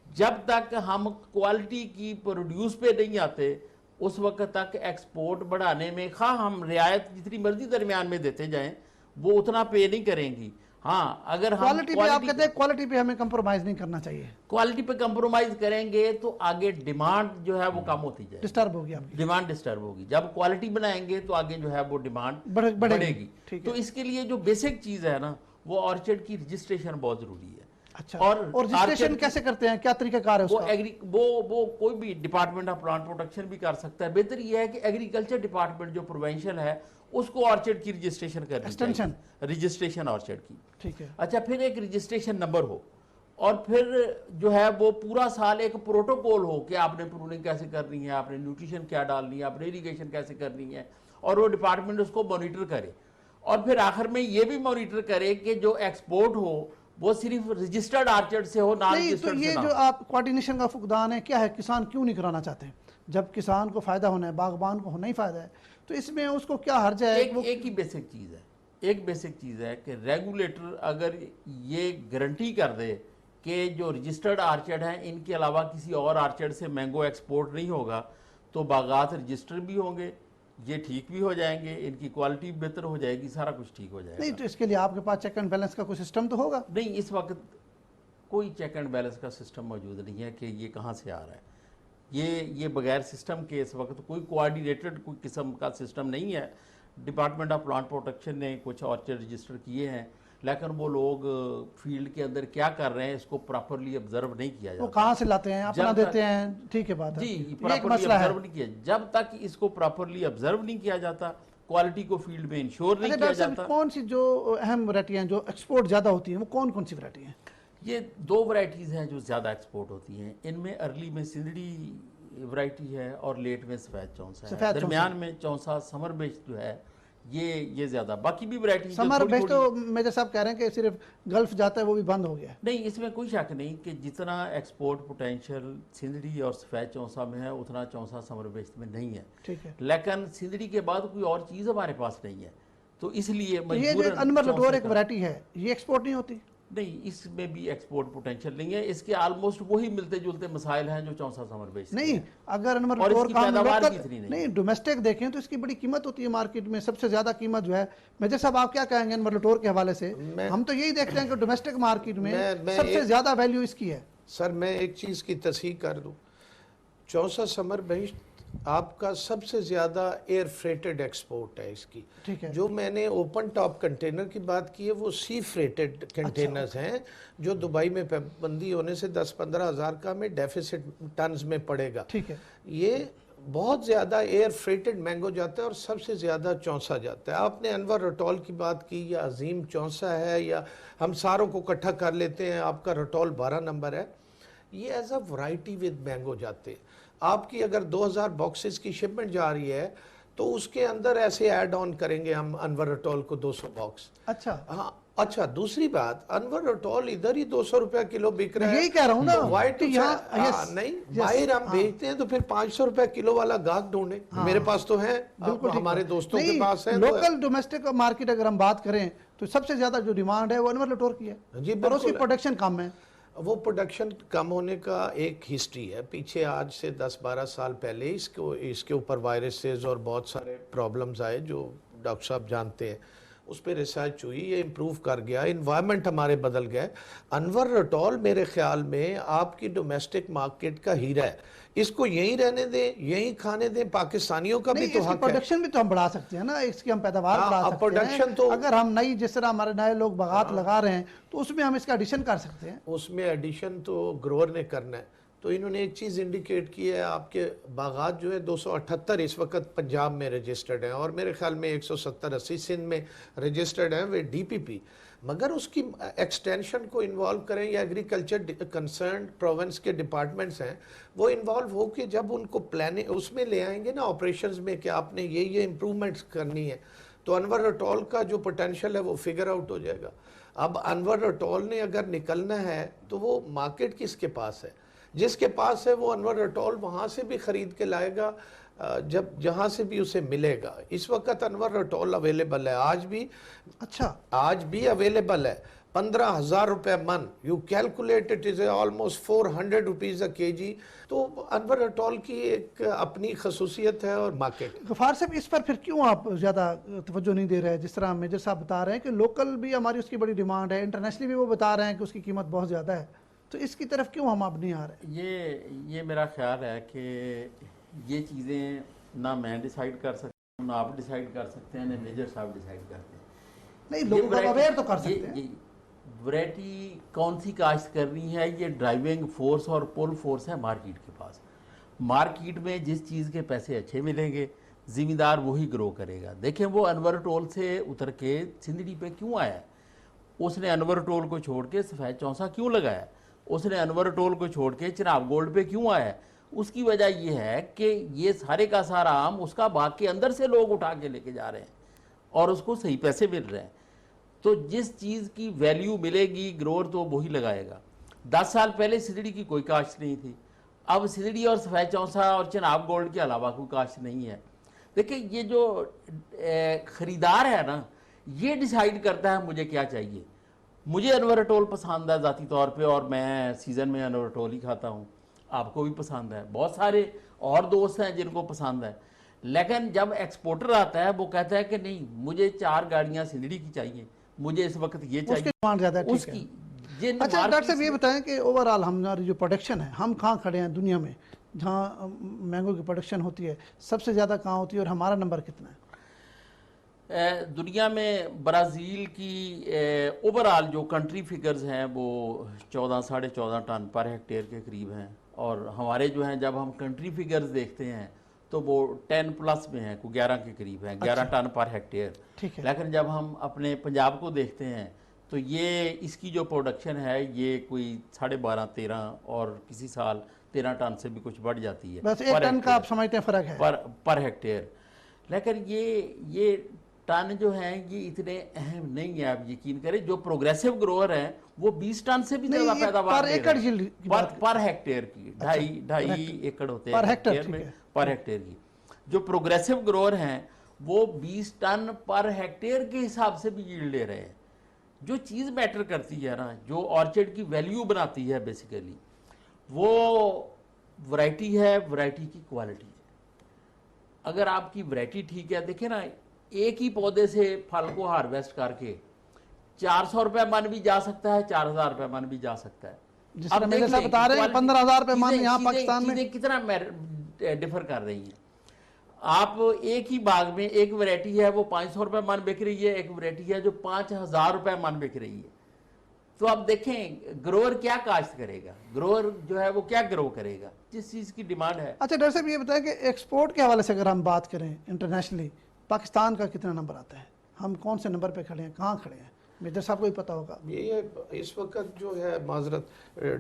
Speaker 1: جب تک ہم کوالٹی کی پروڈیوس پہ نہیں آتے, اس وقت تک ایکسپورٹ بڑھانے میں خواہ ہم رعایت جتنی مرضی درمیان میں دیتے جائیں, وہ اتنا پے نہیں کریں گی. ہاں, اگر ہم
Speaker 3: کوالٹی پہ آپ کہتے ہیں کوالٹی پہ ہمیں کمپرومائز نہیں کرنا چاہیے.
Speaker 1: کوالٹی پہ کمپرومائز کریں گے تو آگے ڈیمانڈ جو ہے وہ کم ہوتی جائے,
Speaker 3: ڈسٹرب ہوگی, آپ کی
Speaker 1: ڈیمانڈ ڈسٹرب ہوگی. جب کوالٹی بنائیں گے تو آگے جو ہے وہ ڈیمانڈ بڑھے گی. تو اس کے لیے جو بیسک چیز ہے نا, وہ آرچرڈ کی رجسٹریشن بہت ضروری ہے.
Speaker 3: اچھا, اور رجسٹریشن کیسے کرتے ہیں, کیا طریقہ کار ہے اس کا؟
Speaker 1: وہ کوئی بھی ڈپارٹمنٹ آف پلانٹ پروٹیکشن بھی کر سکتا ہے. بہتر یہ ہے کہ ایگریکلچر ڈپارٹمنٹ جو پروونشل ہے اس کو آرچرڈ کی رجسٹریشن کرنی چاہیے, رجسٹریشن آرچرڈ کی.
Speaker 3: ٹھیک ہے.
Speaker 1: اچھا, پھر ایک رجسٹریشن نمبر ہو, اور پھر جو ہے وہ پورا سال ایک پروٹوکول ہو کہ آپ نے پروننگ کیسے کرنی ہے, آپ نے نیوٹریشن کیا ڈالنی ہے, آپ نے ایریگیشن کیسے کرنی ہے, اور وہ ڈپارٹمنٹ اس کو مانیٹر کرے. اور پھر آخر میں یہ بھی مانیٹر کرے کہ جو ایکسپورٹ ہو وہ صرف رجسٹرڈ آرچرڈ سے ہو, نان رجسٹرڈ سے نہ ہو.
Speaker 3: یہ جو آپ کوارڈینیشن کا فقدان ہے, کیا ہے, کسان کیوں نہیں کرانا چاہتے؟ جب کسان کو فائدہ ہونا ہے, باغبان کو ہونا ہی فائدہ ہے, تو اس میں اس کو کیا حرج ہے؟
Speaker 1: ایک ہی بیسک چیز ہے, ایک بیسک چیز ہے کہ ریگولیٹر اگر یہ گارنٹی کر دے کہ جو رجسٹرڈ آرچرڈ ہیں ان کے علاوہ کسی اور آرچرڈ سے مینگو ایکسپورٹ نہیں ہوگا, تو باغات رجسٹر بھی ہوں گے, یہ ٹھیک بھی ہو جائیں گے, ان کی کوالٹی بہتر ہو جائے گی, سارا کچھ ٹھیک ہو جائے گا.
Speaker 3: نہیں, تو اس کے لیے آپ کے پاس چیک اینڈ بیلنس کا کوئی سسٹم تو ہوگا؟
Speaker 1: نہیں, اس وقت کوئی چیک اینڈ بیلنس کا سسٹم موجود نہیں ہے کہ یہ کہاں سے آ رہا ہے. یہ بغیر سسٹم کے اس وقت کوئی کوآرڈینیٹڈ کوئی قسم کا سسٹم نہیں ہے. ڈپارٹمنٹ آف پلانٹ پروٹیکشن نے کچھ آرچرڈ رجسٹر کیے ہیں, لیکن وہ لوگ فیلڈ کے اندر کیا کر رہے ہیں اس کو پراپرلی آبزرو نہیں کیا جاتا.
Speaker 3: وہ کہاں سے لاتے ہیں, اپنا دیتے ہیں, ٹھیک ہے بات ہے.
Speaker 1: جی, پراپرلی آبزرو نہیں کیا. جب تک اس کو پراپرلی آبزرو نہیں کیا جاتا, کوالٹی کو فیلڈ میں انشور نہیں کیا جاتا.
Speaker 3: کون سی جو اہم ورائٹی ہیں جو ایکسپورٹ زیادہ ہوتی ہیں, وہ کون سی ورائٹی ہیں؟
Speaker 1: یہ دو ورائٹیز ہیں جو زیادہ ایکسپورٹ ہوتی ہیں. ان میں ارلی میں سندھڑی ورائٹی ہے اور لیٹ میں سفید چونسا ہے. درمیان میں چونسا سمر بیچ جو ہے یہ زیادہ. باقی بھی ورائٹی
Speaker 3: سمر بیچ تو میجر صاحب کہہ رہے ہیں کہ صرف گلف جاتا ہے, وہ بھی بند ہو گیا ہے.
Speaker 1: نہیں, اس میں کوئی شک نہیں کہ جتنا ایکسپورٹ پوٹینشیل سندھڑی اور سفید چونسا میں ہے اتنا چونسا سمر بیچ میں نہیں ہے.
Speaker 3: ٹھیک ہے.
Speaker 1: لیکن سندھڑی کے بعد کوئی اور چیز ہمارے پاس نہیں ہے, تو اس لیے
Speaker 3: یہ جو انور لٹور ایک ورائٹی ہے, یہ ایکسپورٹ نہیں ہوتی؟
Speaker 1: نہیں, اس میں بھی ایکسپورٹ پوٹینشیل نہیں ہے. اس کے آلموسٹ وہی ملتے جلتے مسائل ہیں جو چونسا سمر بیچ
Speaker 3: نہیں. اگر انور
Speaker 1: اور اس
Speaker 3: لٹور
Speaker 1: کی
Speaker 3: کا
Speaker 1: پیداوار بھی اتنی
Speaker 3: نہیں ڈومیسٹک دیکھیں تو اس کی بڑی قیمت ہوتی ہے مارکیٹ میں, سب سے زیادہ قیمت جو ہے. میجر صاحب آپ کیا کہیں گے انور لٹور کے حوالے سے؟ ہم تو یہی دیکھتے ہیں کہ ڈومیسٹک مارکیٹ میں سب سے زیادہ ویلیو اس کی ہے.
Speaker 2: سر میں ایک چیز کی تصحیح کر دوں, چونسا سمر بیچ آپ کا سب سے زیادہ ایئر فریٹڈ ایکسپورٹ ہے اس کی. جو میں نے اوپن ٹاپ کنٹینر کی بات کی ہے وہ سی فریٹڈ کنٹینرز ہیں, جو دبئی میں پابندی ہونے سے 10-15 ہزار کا میں ڈیفیسٹ ٹنز میں پڑے گا. یہ بہت زیادہ ایئر فریٹڈ مینگو جاتا ہے اور سب سے زیادہ چونسا جاتا ہے. آپ نے انور رٹول کی بات کی, یا عظیم چونسا ہے, یا ہم ساروں کو اکٹھا کر لیتے ہیں, آپ کا رٹول 12 نمبر ہے. یہ as a variety with mango جاتے ہیں. آپ کی اگر 2000 باکسز کی شپمنٹ جا رہی ہے تو اس کے اندر ایسے ایڈ آن کریں گے ہم انور رٹول کو 200 باکس.
Speaker 3: اچھا
Speaker 2: ہاں. اچھا, دوسری بات, انور رٹول ادھر ہی 200 روپے کلو بک رہا ہے.
Speaker 3: یہی کہہ رہا ہوں نا,
Speaker 2: نہیں باہر ہم بھیجتے ہیں تو پھر 500 روپے کلو والا گاہک ڈھونڈیں. میرے پاس تو ہے, ہمارے دوستوں کے پاس ہے.
Speaker 3: لوکل ڈومیسٹک مارکیٹ اگر ہم بات کریں تو سب سے زیادہ جو ڈیمانڈ ہے وہ انور لٹور کی ہے, اور اس کی پروڈکشن کم ہے.
Speaker 2: وہ پروڈکشن کم ہونے کا ایک ہسٹری ہے پیچھے. آج سے 10-12 سال پہلے اس کے اوپر وائرسز اور بہت سارے پرابلمز آئے جو ڈاکٹر صاحب جانتے ہیں. اس پہ ریسرچ ہوئی, یہ امپروو کر گیا, انوائرمنٹ ہمارے بدل گئے. انور رٹول میرے خیال میں آپ کی ڈومیسٹک مارکیٹ کا ہیرا ہے. اس کو یہیں رہنے دیں, یہیں کھانے دیں. پاکستانیوں کا بھی تو حق ہے.
Speaker 3: پروڈکشن بھی تو ہم بڑھا سکتے ہیں نا, اس کی ہم پیداوار بڑھا سکتے ہیں.
Speaker 2: پروڈکشن تو
Speaker 3: اگر ہم نئی جس طرح ہمارے نئے لوگ باغات لگا رہے ہیں تو اس میں ہم اس کا ایڈیشن کر سکتے ہیں.
Speaker 2: اس میں ایڈیشن تو گروور نے کرنا ہے. تو انہوں نے ایک چیز انڈیکیٹ کی ہے, آپ کے باغات جو ہے 278 اس وقت پنجاب میں رجسٹرڈ ہیں اور میرے خیال میں 170-80 سندھ میں رجسٹرڈ ہیں وہ ڈی پی پی. مگر اس کی ایکسٹینشن کو انوالو کریں یا ایگریکلچر کنسرنڈ پروونس کے ڈپارٹمنٹس ہیں وہ انوالو ہو کے جب ان کو پلاننگ اس میں لے آئیں گے نا آپریشنز میں کہ آپ نے یہ امپرومنٹس کرنی ہے, تو انور رٹول کا جو پوٹینشیل ہے وہ فگر آؤٹ ہو جائے گا. اب انور رٹول نے اگر نکلنا ہے تو وہ مارکیٹ کس کے پاس ہے؟ جس کے پاس ہے وہ انور رٹول وہاں سے بھی خرید کے لائے گا جب جہاں سے بھی اسے ملے گا. اس وقت انور رٹول اویلیبل ہے, آج بھی اویلیبل ہے 15,000 روپے من. You calculate it is almost 400 rupees a کے جی. تو انور رٹول کی ایک اپنی خصوصیت ہے اور مارکیٹ.
Speaker 3: غفار صاحب اس پر پھر کیوں آپ زیادہ توجہ نہیں دے رہے ہیں؟ جس طرح میجر صاحب بتا رہے ہیں کہ لوکل بھی ہماری اس کی بڑی ڈیمانڈ ہے, انٹرنیشنلی بھی وہ بتا رہے ہیں کہ اس کی قیمت بہت زیادہ ہے, تو اس کی طرف کیوں ہم اب نہیں آ رہے؟
Speaker 1: یہ میرا خیال ہے کہ یہ چیزیں نہ میں ڈیسائیڈ کر سکتا ہوں, نہ آپ ڈیسائیڈ کر سکتے ہیں, نہ میجر صاحب ڈیسائیڈ کرتے ہیں.
Speaker 3: نہیں, لوگوں کو اویئر تو کر سکتے ہیں.
Speaker 1: ویرائٹی کون سی کاشت کرنی ہے یہ ڈرائیونگ فورس اور پول فورس ہے مارکیٹ کے پاس. مارکیٹ میں جس چیز کے پیسے اچھے ملیں گے ذمہ وہی گرو کرے گا. دیکھیں وہ انور ٹول سے اتر کے سندھڑی پہ کیوں آیا ہے؟ اس نے انور ٹول کو چھوڑ کے سفید چونسا کیوں لگایا؟ اس نے انور ٹول کو چھوڑ کے چناب گولڈ پہ کیوں آیا ہے؟ اس کی وجہ یہ ہے کہ یہ سارے کا سارا آم اس کا باغ کے اندر سے لوگ اٹھا کے لے کے جا رہے ہیں اور اس کو صحیح پیسے مل رہے ہیں. تو جس چیز کی ویلیو ملے گی گروور تو وہی لگائے گا. 10 سال پہلے سندھڑی کی کوئی کاشت نہیں تھی, اب سندھڑی اور سفید چونسا اور چناب گولڈ کے علاوہ کوئی کاشت نہیں ہے. دیکھیں یہ جو خریدار ہے نا یہ ڈیسائیڈ کرتا ہے مجھے کیا چاہیے. مجھے انور ٹول پسند ہے ذاتی طور پہ اور میں سیزن میں انور ٹول ہی کھاتا ہوں, آپ کو بھی پسند ہے, بہت سارے اور دوست ہیں جن کو پسند ہے. لیکن جب ایکسپورٹر آتا ہے وہ کہتا ہے کہ نہیں مجھے 4 گاڑیاں سندھڑی کی چاہیے, مجھے اس وقت یہ چاہیے,
Speaker 3: اس کی. اچھا ڈاکٹر صاحب یہ بتائیں کہ اوورآل ہماری جو پروڈکشن ہے ہم کہاں کھڑے ہیں دنیا میں جہاں مینگو کی پروڈکشن ہوتی ہے, سب سے زیادہ کہاں ہوتی ہے اور ہمارا نمبر کتنا ہے؟
Speaker 1: دنیا میں برازیل کی اوورآل جو کنٹری فگرز ہیں وہ 14-14.5 ٹن پر ہیکٹیئر کے قریب ہیں, اور ہمارے جو ہیں جب ہم کنٹری فگرز دیکھتے ہیں تو وہ 10 پلس میں ہیں, کوئی 11 کے قریب ہیں, 11 ٹن پر ہیکٹیئر. لیکن جب ہم اپنے پنجاب کو دیکھتے ہیں تو یہ اس کی جو پروڈکشن ہے یہ کوئی 12.5-13 اور کسی سال 13 ٹن سے بھی کچھ بڑھ جاتی ہے.
Speaker 3: بس 1 ٹن کا آپ سمجھتے ہیں فرق ہے
Speaker 1: پر ہیکٹیئر. لیکن یہ ٹن جو ہیں یہ اتنے اہم نہیں ہیں, آپ یقین کریں. جو پروگریسو گروور ہیں وہ 20 ٹن سے بھی زیادہ پیداوار پر ہیکٹیئر کی, 2.5 ایکڑ ہوتے ہیں پر ہیکٹیئر کی. جو پروگریسو گروور ہیں وہ 20 ٹن پر ہیکٹیئر کے حساب سے بھی ییلڈ لے رہے ہیں. جو چیز میٹر کرتی ہے نا, جو آرچرڈ کی ویلیو بناتی ہے بیسیکلی, وہ ورائٹی ہے, ورائٹی کی کوالٹی ہے. اگر آپ کی ورائٹی ٹھیک ہے, دیکھیں نا ایک ہی پودے سے پھل کو ہارویسٹ کر کے 400 روپے من بھی جا سکتا ہے, 4,000 روپے من بھی جا سکتا ہے.
Speaker 3: جس طرح میرے صاحب بتا رہے ہیں 15,000 روپے من یہاں پاکستان میں
Speaker 1: کتنا ڈیفر کر رہی ہیں. آپ ایک ہی باغ میں ایک ویرائٹی ہے وہ 500 روپے من بک رہی ہے, ایک ویرائٹی ہے جو 5,000 روپے من بک رہی ہے. تو اب دیکھیں گروور کیا کاشت کرے گا, گروور جو ہے وہ کیا گرو کرے گا جس چیز کی ڈیمانڈ ہے.
Speaker 3: اچھا ڈاکٹر صاحب یہ بتائیں کہ ایکسپورٹ کے حوالے سے اگر ہم بات کریں انٹرنیشنلی پاکستان کا کتنا نمبر آتا ہے, ہم کون سے نمبر پہ کھڑے ہیں, کہاں کھڑے ہیں؟ میجر صاحب کو ہی پتا ہوگا.
Speaker 2: یہ اس وقت جو ہے معذرت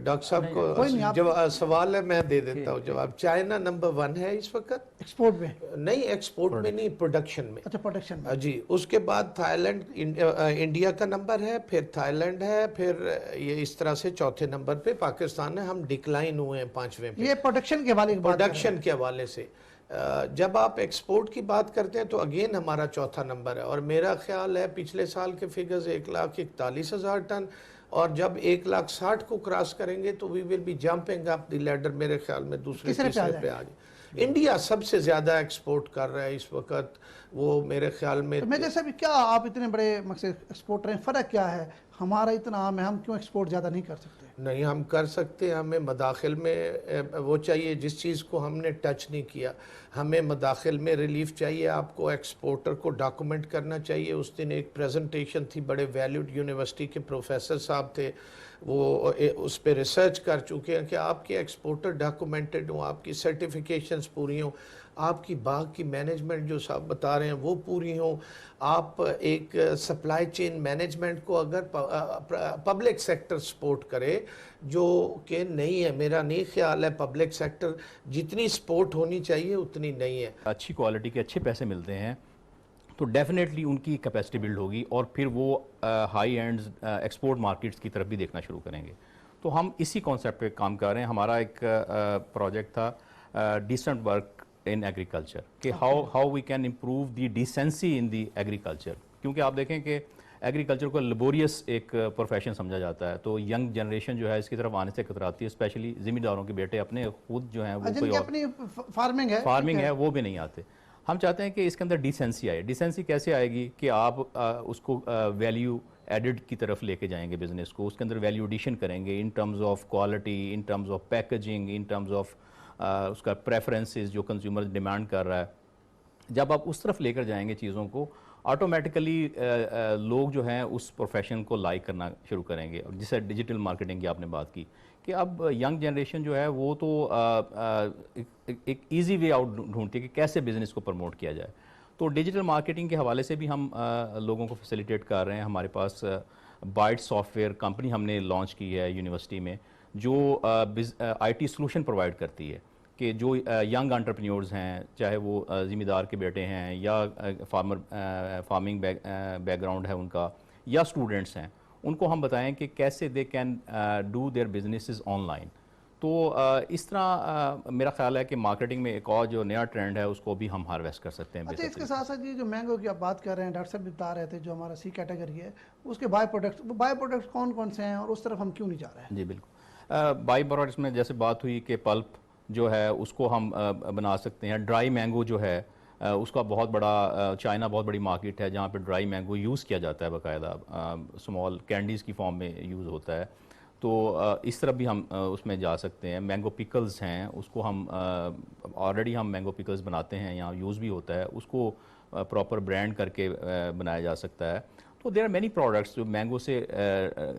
Speaker 2: ڈاکٹر صاحب کو جو سوال ہے میں دے دیتا ہوں جواب. چائنا نمبر 1 ہے اس وقت
Speaker 3: ایکسپورٹ میں,
Speaker 2: نہیں ایکسپورٹ میں نہیں, پروڈکشن میں.
Speaker 3: اچھا پروڈکشن میں
Speaker 2: جی. اس کے بعد تھائی لینڈ انڈیا کا نمبر ہے, پھر تھائی لینڈ ہے, پھر یہ اس طرح سے چوتھے نمبر پہ پاکستان ہے. ہم ڈکلائن ہوئے ہیں 5ویں پہ.
Speaker 3: یہ پروڈکشن کے حوالے
Speaker 2: پروڈکشن کے حوالے سے. جب آپ ایکسپورٹ کی بات کرتے ہیں تو اگین ہمارا چوتھا نمبر ہے, اور میرا خیال ہے پچھلے سال کے فگرز 1,41,000 ٹن اور جب 1,60,000 کو کراس کریں گے تو we will be jumping up the ladder میرے خیال میں دوسرے تیسرے پہ آ جائے. انڈیا سب سے زیادہ ایکسپورٹ کر رہا ہے اس وقت, وہ میرے خیال میں.
Speaker 3: میں جیسے بھی کیا آپ اتنے بڑے مقصد ایکسپورٹر ہیں, فرق کیا ہے؟ ہمارا اتنا عام ہے, ہم کیوں ایکسپورٹ زیادہ نہیں کر سکتے؟
Speaker 2: نہیں, ہم کر سکتے ہیں. ہمیں مداخل میں وہ چاہیے جس چیز کو ہم نے ٹچ نہیں کیا. ہمیں مداخل میں ریلیف چاہیے. آپ کو ایکسپورٹر کو ڈاکومنٹ کرنا چاہیے. اس دن ایک پریزنٹیشن تھی, بڑے ویلیوڈ یونیورسٹی کے پروفیسر صاحب تھے, وہ اس پہ ریسرچ کر چکے ہیں کہ آپ کے ایکسپورٹر ڈاکومنٹڈ ہوں, آپ کی سرٹیفیکیشنز پوری ہوں, آپ کی باغ کی مینجمنٹ جو صاحب بتا رہے ہیں وہ پوری ہوں. آپ ایک سپلائی چین مینجمنٹ کو اگر پبلک سیکٹر سپورٹ کرے, جو کہ نہیں ہے, میرا نہیں خیال ہے پبلک سیکٹر جتنی سپورٹ ہونی چاہیے اتنی نہیں ہے.
Speaker 4: اچھی کوالٹی کے اچھے پیسے ملتے ہیں تو ڈیفینیٹلی ان کی کیپیسٹی بلڈ ہوگی, اور پھر وہ ہائی اینڈ ایکسپورٹ مارکیٹس کی طرف بھی دیکھنا شروع کریں گے. تو ہم اسی کانسیپٹ پہ کام کر رہے ہیں. ہمارا ایک پروجیکٹ تھا ڈیسنٹ ورک ان ایگریکلچر, کہ how we can improve the decency in the agriculture. کیونکہ آپ دیکھیں کہ ایگریکلچر کو لیبوریس ایک پروفیشن سمجھا جاتا ہے, تو ینگ جنریشن جو ہے اس کی طرف آنے سے کتراتی ہے, اسپیشلی زمینداروں کے بیٹے اپنے خود جو ہیں وہ کوئی
Speaker 3: اپنی فارمنگ
Speaker 4: ہے وہ بھی نہیں آتے. ہم چاہتے ہیں کہ اس کے اندر ڈیسنسی آئے. ڈیسنسی کیسے آئے گی کہ آپ اس کو ویلیو ایڈڈ کی طرف لے کے جائیں گے بزنس کو, اس کے اندر ویلیو ایڈیشن کریں گے in terms of quality, in terms of packaging, in terms of اس کا پریفرنسز جو کنزیومر ڈیمانڈ کر رہا ہے. جب آپ اس طرف لے کر جائیں گے چیزوں کو, آٹومیٹیکلی لوگ جو ہیں اس پروفیشن کو لائک کرنا شروع کریں گے. اور جسے ڈیجیٹل مارکیٹنگ کی آپ نے بات کی کہ اب ینگ جنریشن جو ہے وہ تو ایک ایزی وے آؤٹ ڈھونڈتی ہے کہ کیسے بزنس کو پروموٹ کیا جائے. تو ڈیجیٹل مارکیٹنگ کے حوالے سے بھی ہم لوگوں کو فیسیلیٹیٹ کر رہے ہیں. ہمارے پاس بائٹ سافٹ ویئر کمپنی ہم نے لانچ کی ہے یونیورسٹی میں, جو آئی ٹی سلوشن پرووائڈ کرتی ہے کہ جو ینگ انٹرپرینیورز ہیں, چاہے وہ زمیندار کے بیٹے ہیں یا فارمنگ بیک گراؤنڈ ہے ان کا, یا اسٹوڈنٹس ہیں, ان کو ہم بتائیں کہ کیسے they can do their businesses online. تو اس طرح میرا خیال ہے کہ مارکیٹنگ میں ایک اور جو نیا ٹرینڈ ہے اس کو بھی ہم ہارویسٹ کر سکتے ہیں.
Speaker 3: اچھا, اس کے ساتھ ساتھ یہ جو مینگو کی آپ بات کر رہے ہیں, ڈاکٹر صاحب بھی بتا رہے تھے جو ہمارا سی کیٹیگری ہے اس کے بائی پروڈکٹس کون کون سے ہیں اور اس طرف ہم کیوں نہیں جا رہے ہیں؟
Speaker 4: جی بالکل. بائی پروڈکٹس میں جیسے بات ہوئی کہ پلپ جو ہے اس کو ہم بنا سکتے ہیں. ڈرائی مینگو جو ہے اس کا بہت بڑا چائنا بہت بڑی مارکیٹ ہے جہاں پہ ڈرائی مینگو یوز کیا جاتا ہے, باقاعدہ اسمال کینڈیز کی فارم میں یوز ہوتا ہے. تو اس طرف بھی ہم اس میں جا سکتے ہیں. مینگو پکلز ہیں, اس کو ہم آلریڈی ہم مینگو پکلز بناتے ہیں, یہاں یوز بھی ہوتا ہے, اس کو پراپر برانڈ کر کے بنایا جا سکتا ہے. تو دیر آر مینی پروڈکٹس جو مینگو سے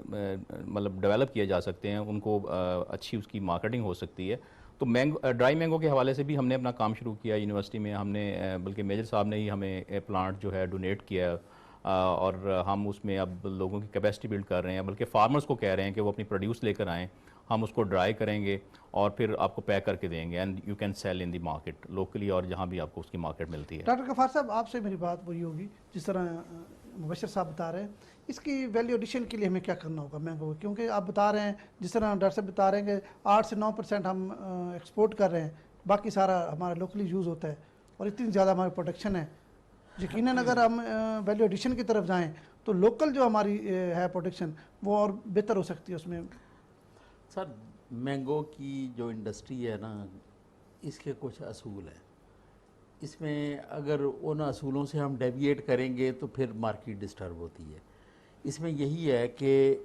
Speaker 4: مطلب ڈیولپ کیے جا سکتے ہیں, ان کو اچھی اس کی مارکیٹنگ ہو سکتی ہے. تو ڈرائی مینگو کے حوالے سے بھی ہم نے اپنا کام شروع کیا یونیورسٹی میں. ہم نے بلکہ میجر صاحب نے ہی ہمیں پلانٹ جو ہے ڈونیٹ کیا, اور ہم اس میں اب لوگوں کی کیپیسٹی بلڈ کر رہے ہیں. بلکہ فارمرز کو کہہ رہے ہیں کہ وہ اپنی پروڈیوس لے کر آئیں, ہم اس کو ڈرائی کریں گے اور پھر آپ کو پیک کر کے دیں گے, and you can sell in the market locally, اور جہاں بھی آپ کو اس کی مارکیٹ ملتی ہے.
Speaker 3: ڈاکٹر غفار صاحب, آپ سے میری بات وہی ہوگی جس طرح مبشر صاحب بتا رہے ہیں, اس کی ویلیو ایڈیشن کے لیے ہمیں کیا کرنا ہوگا مینگو, کیونکہ آپ بتا رہے ہیں جس طرح ڈاکٹر صاحب بتا رہے ہیں کہ 8 سے 9% ہم ایکسپورٹ کر رہے ہیں, باقی سارا ہمارا لوکلی یوز ہوتا ہے, اور اتنی زیادہ ہماری پروڈکشن ہے. یقیناً اگر ہم ویلیو ایڈیشن کی طرف جائیں تو لوکل جو ہماری ہے پروڈکشن وہ اور بہتر ہو سکتی ہے. اس میں
Speaker 1: سر مینگو کی جو انڈسٹری ہے نا, اس کے کچھ اصول ہیں. اس میں اگر ان اصولوں سے ہم ڈیویٹ کریں گے تو پھر مارکیٹ ڈسٹرب ہوتی ہے. اس میں یہی ہے کہ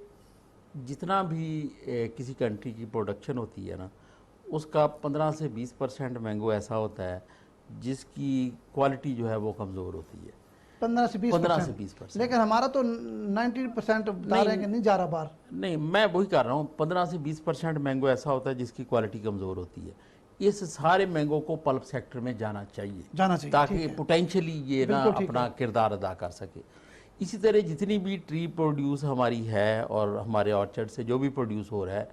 Speaker 1: جتنا بھی کسی کنٹری کی پروڈکشن ہوتی ہے نا, اس کا 15 سے 20% مینگو ایسا ہوتا ہے جس کی کوالٹی جو ہے وہ کمزور ہوتی ہے.
Speaker 3: 15 سے 20%. لیکن ہمارا تو 90% بتا رہے ہیں کہ نہیں جا رہا باہر.
Speaker 1: نہیں, میں وہی کر رہا ہوں, 15 سے 20% مینگو ایسا ہوتا ہے جس کی کوالٹی کمزور ہوتی ہے. اس سارے مینگو کو پلپ سیکٹر میں جانا چاہیے تاکہ پوٹینشلی یہ نا اپنا کردار ادا کر سکے. اسی طرح جتنی بھی ٹری پروڈیوس ہماری ہے اور ہمارے آرچرڈ سے جو بھی پروڈیوس ہو رہا ہے,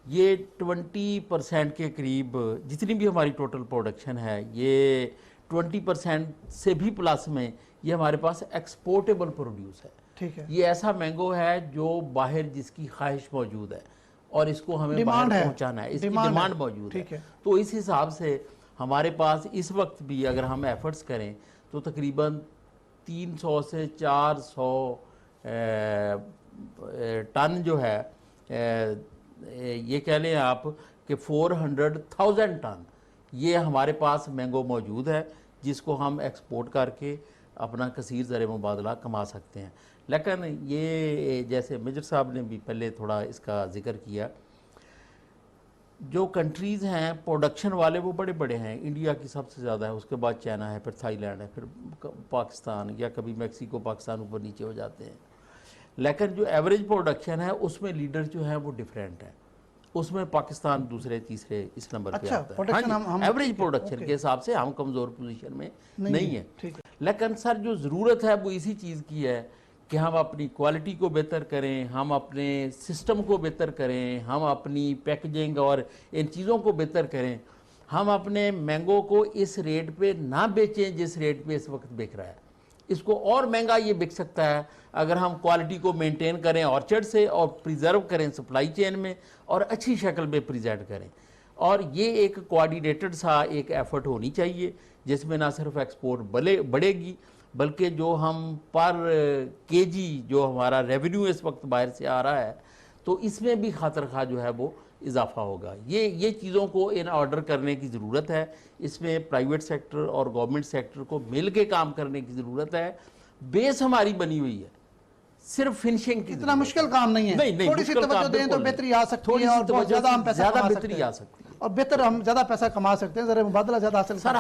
Speaker 1: یہ 20% کے قریب جتنی بھی ہماری ٹوٹل پروڈکشن ہے, یہ 20% سے بھی پلس میں یہ ہمارے پاس ایکسپورٹیبل پروڈیوس ہے.
Speaker 3: ٹھیک ہے,
Speaker 1: یہ ایسا مینگو ہے جو باہر جس کی خواہش موجود ہے اور اس کو ہمیں باہر پہنچانا ہے, اس کی ڈیمانڈ موجود ہے. تو اس حساب سے ہمارے پاس اس وقت بھی اگر ہم ایفرٹس کریں تو تقریباً 300 سے 400 ٹن جو ہے یہ کہہ لیں آپ کہ 400,000 ٹن یہ ہمارے پاس مینگو موجود ہے جس کو ہم ایکسپورٹ کر کے اپنا کثیر زر مبادلہ کما سکتے ہیں. لیکن یہ جیسے میجر صاحب نے بھی پہلے تھوڑا اس کا ذکر کیا, جو کنٹریز ہیں پروڈکشن والے وہ بڑے بڑے ہیں, انڈیا کی سب سے زیادہ ہے, اس کے بعد چائنا ہے, پھر تھائی لینڈ ہے, پھر پاکستان, یا کبھی میکسیکو پاکستان اوپر نیچے ہو جاتے ہیں. لیکن جو ایوریج پروڈکشن ہے اس میں لیڈر جو ہیں وہ ڈیفرینٹ ہے, اس میں پاکستان دوسرے تیسرے اس نمبر پہ آتا ہے. ایوریج پروڈکشن کے حساب سے ہم کمزور پوزیشن میں نہیں ہیں. لیکن سر جو ضرورت ہے وہ اسی چیز کی ہے کہ ہم اپنی کوالٹی کو بہتر کریں, ہم اپنے سسٹم کو بہتر کریں, ہم اپنی پیکجنگ اور ان چیزوں کو بہتر کریں. ہم اپنے مینگو کو اس ریٹ پہ نہ بیچیں جس ریٹ پہ اس وقت بک رہا ہے. اس کو اور مہنگا یہ بک سکتا ہے اگر ہم کوالٹی کو مینٹین کریں آرچرڈ سے, اور پریزرو کریں سپلائی چین میں, اور اچھی شکل میں پریزنٹ کریں. اور یہ ایک کوآرڈینیٹڈ سا ایک ایفرٹ ہونی چاہیے جس میں نہ صرف ایکسپورٹ بڑھے گی بلکہ جو ہم پر کے جی جو ہمارا ریونیو اس وقت باہر سے آ رہا ہے تو اس میں بھی خاطر خواہ جو ہے وہ اضافہ ہوگا. یہ چیزوں کو ان آرڈر کرنے کی ضرورت ہے. اس میں پرائیویٹ سیکٹر اور گورنمنٹ سیکٹر کو مل کے کام کرنے کی ضرورت ہے. بیس ہماری بنی ہوئی ہے, صرف فنشنگ کی
Speaker 3: اتنا مشکل کام نہیں ہے. تھوڑی سی توجہ دیں تو بہتری آ سکتی ہے, اور بہت زیادہ ہم پیسہ کما سکتے ہیں, اور بہتر ہم زیادہ پیسہ کما سکتے ہیں, ذرا مبادلہ زیادہ حاصل
Speaker 1: سر.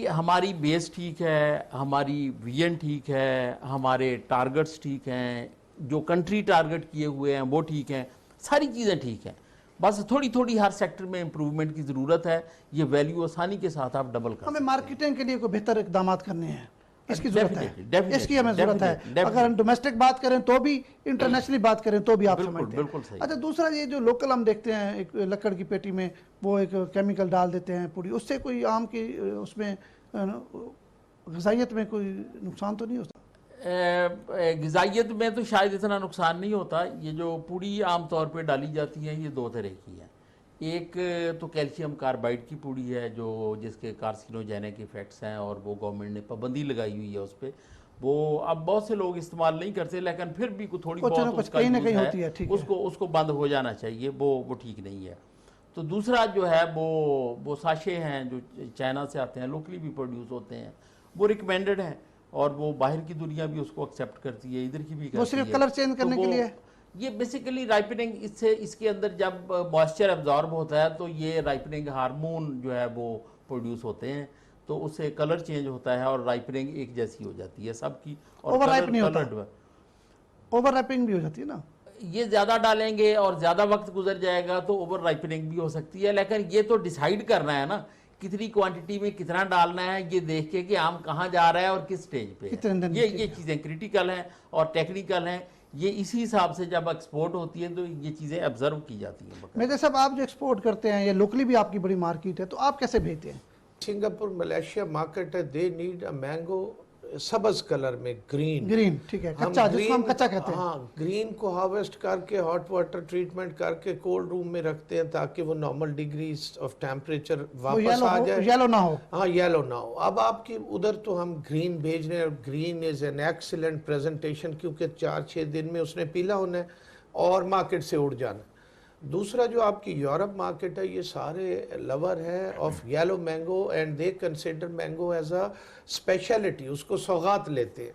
Speaker 1: ہماری بیس ٹھیک ہے, ہماری ویژن ٹھیک ہے, ہمارے ٹارگٹس ٹھیک ہیں, جو کنٹری ٹارگٹ کیے ہوئے ہیں وہ ٹھیک ہیں, ساری چیزیں ٹھیک ہیں. بس تھوڑی ہر سیکٹر میں امپروومنٹ کی ضرورت ہے. یہ ویلیو آسانی کے ساتھ آپ ڈبل کر
Speaker 3: ہمیں مارکیٹنگ کے لیے کوئی بہتر اقدامات کرنے ہیں, اس کی ضرورت ہے, اس کی ہمیں ضرورت ہے. اگر ہم ڈومیسٹک بات کریں تو بھی, انٹرنیشنلی بات کریں تو بھی آپ سمجھتے ہیں.
Speaker 1: بالکل صحیح.
Speaker 3: اچھا, دوسرا یہ جو لوکل ہم دیکھتے ہیں ایک لکڑ کی پیٹی میں وہ ایک کیمیکل ڈال دیتے ہیں پوری, اس سے کوئی آم کی اس میں غذائیت میں کوئی نقصان تو نہیں ہوتا؟
Speaker 1: غذائیت میں تو شاید اتنا نقصان نہیں ہوتا. یہ جو پوڑی عام طور پہ ڈالی جاتی ہیں یہ دو طرح کی ہیں. ایک تو کیلشیم کاربائڈ کی پوڑی ہے جو جس کے کارسینوجینک ایفیکٹس ہیں, اور وہ گورنمنٹ نے پابندی لگائی ہوئی ہے اس پہ. وہ اب بہت سے لوگ استعمال نہیں کرتے, لیکن پھر بھی تھوڑی بہت اس کا یوز ہے, اس کو بند ہو جانا چاہیے. وہ ٹھیک نہیں ہے. تو دوسرا جو ہے وہ ساشے ہیں جو چائنا سے آتے ہیں, لوکلی بھی پروڈیوس ہوتے ہیں, وہ ریکمینڈڈ ہیں, اور وہ باہر کی دنیا بھی اس کو ایکسیپٹ کرتی ہے, ادھر کی بھی کرتی ہے.
Speaker 3: وہ صرف کلر چینج کرنے کے لیے.
Speaker 1: یہ بیسیکلی رائپننگ اس کے اندر جب موئسچر ایبزارب ہوتا ہے تو یہ رائپننگ ہارمون جو ہے وہ پروڈیوس ہوتے ہیں, تو اس سے کلر چینج ہوتا ہے اور رائپننگ ایک جیسی ہو جاتی ہے سب کی.
Speaker 3: اوور رائپ نہیں ہوتا, اوور رائپنگ بھی ہو جاتی ہے نا.
Speaker 1: یہ زیادہ ڈالیں گے اور زیادہ وقت گزر جائے گا تو اوور رائپننگ بھی ہو سکتی ہے. لیکن یہ تو ڈیسائیڈ کرنا ہے نا کتنی کوانٹٹی میں کتنا ڈالنا ہے, یہ دیکھ کے کہ آم کہاں جا رہا ہے اور کس سٹیج پہ ہے. یہ چیزیں کریٹیکل ہیں اور ٹیکنیکل ہیں. یہ اسی حساب سے جب ایکسپورٹ ہوتی ہے تو یہ چیزیں ابزرو کی جاتی ہیں.
Speaker 3: میرے صاحب, آپ جو ایکسپورٹ کرتے ہیں, یہ لوکلی بھی آپ کی بڑی مارکیٹ ہے, تو آپ کیسے بھیجتے ہیں؟
Speaker 2: سنگاپور ملیشیا مارکیٹ ہے, دے نیڈ اے مینگو سبز کلر میں, گرین,
Speaker 3: ٹھیک ہے, کچا, جس کو ہم کچا کہتے ہیں.
Speaker 2: ہاں, گرین کو ہارویسٹ کر کے ہاٹ واٹر ٹریٹمنٹ کر کے کولڈ روم میں رکھتے ہیں تاکہ وہ نارمل ڈگریز آف ٹیمپریچر واپس آ جائے,
Speaker 3: یلو نہ ہو.
Speaker 2: ہاں, یلو نہ ہو. اب آپ کی ادھر تو ہم گرین بھیج رہے ہیں, green is an excellent presentation کیونکہ 4-6 دن میں اس نے پیلا ہونا ہے اور مارکیٹ سے اڑ جانا. دوسرا جو آپ کی یورپ مارکیٹ ہے, یہ سارے لور ہے of yellow mango and they consider mango as a speciality, اس کو سوغات لیتے ہیں.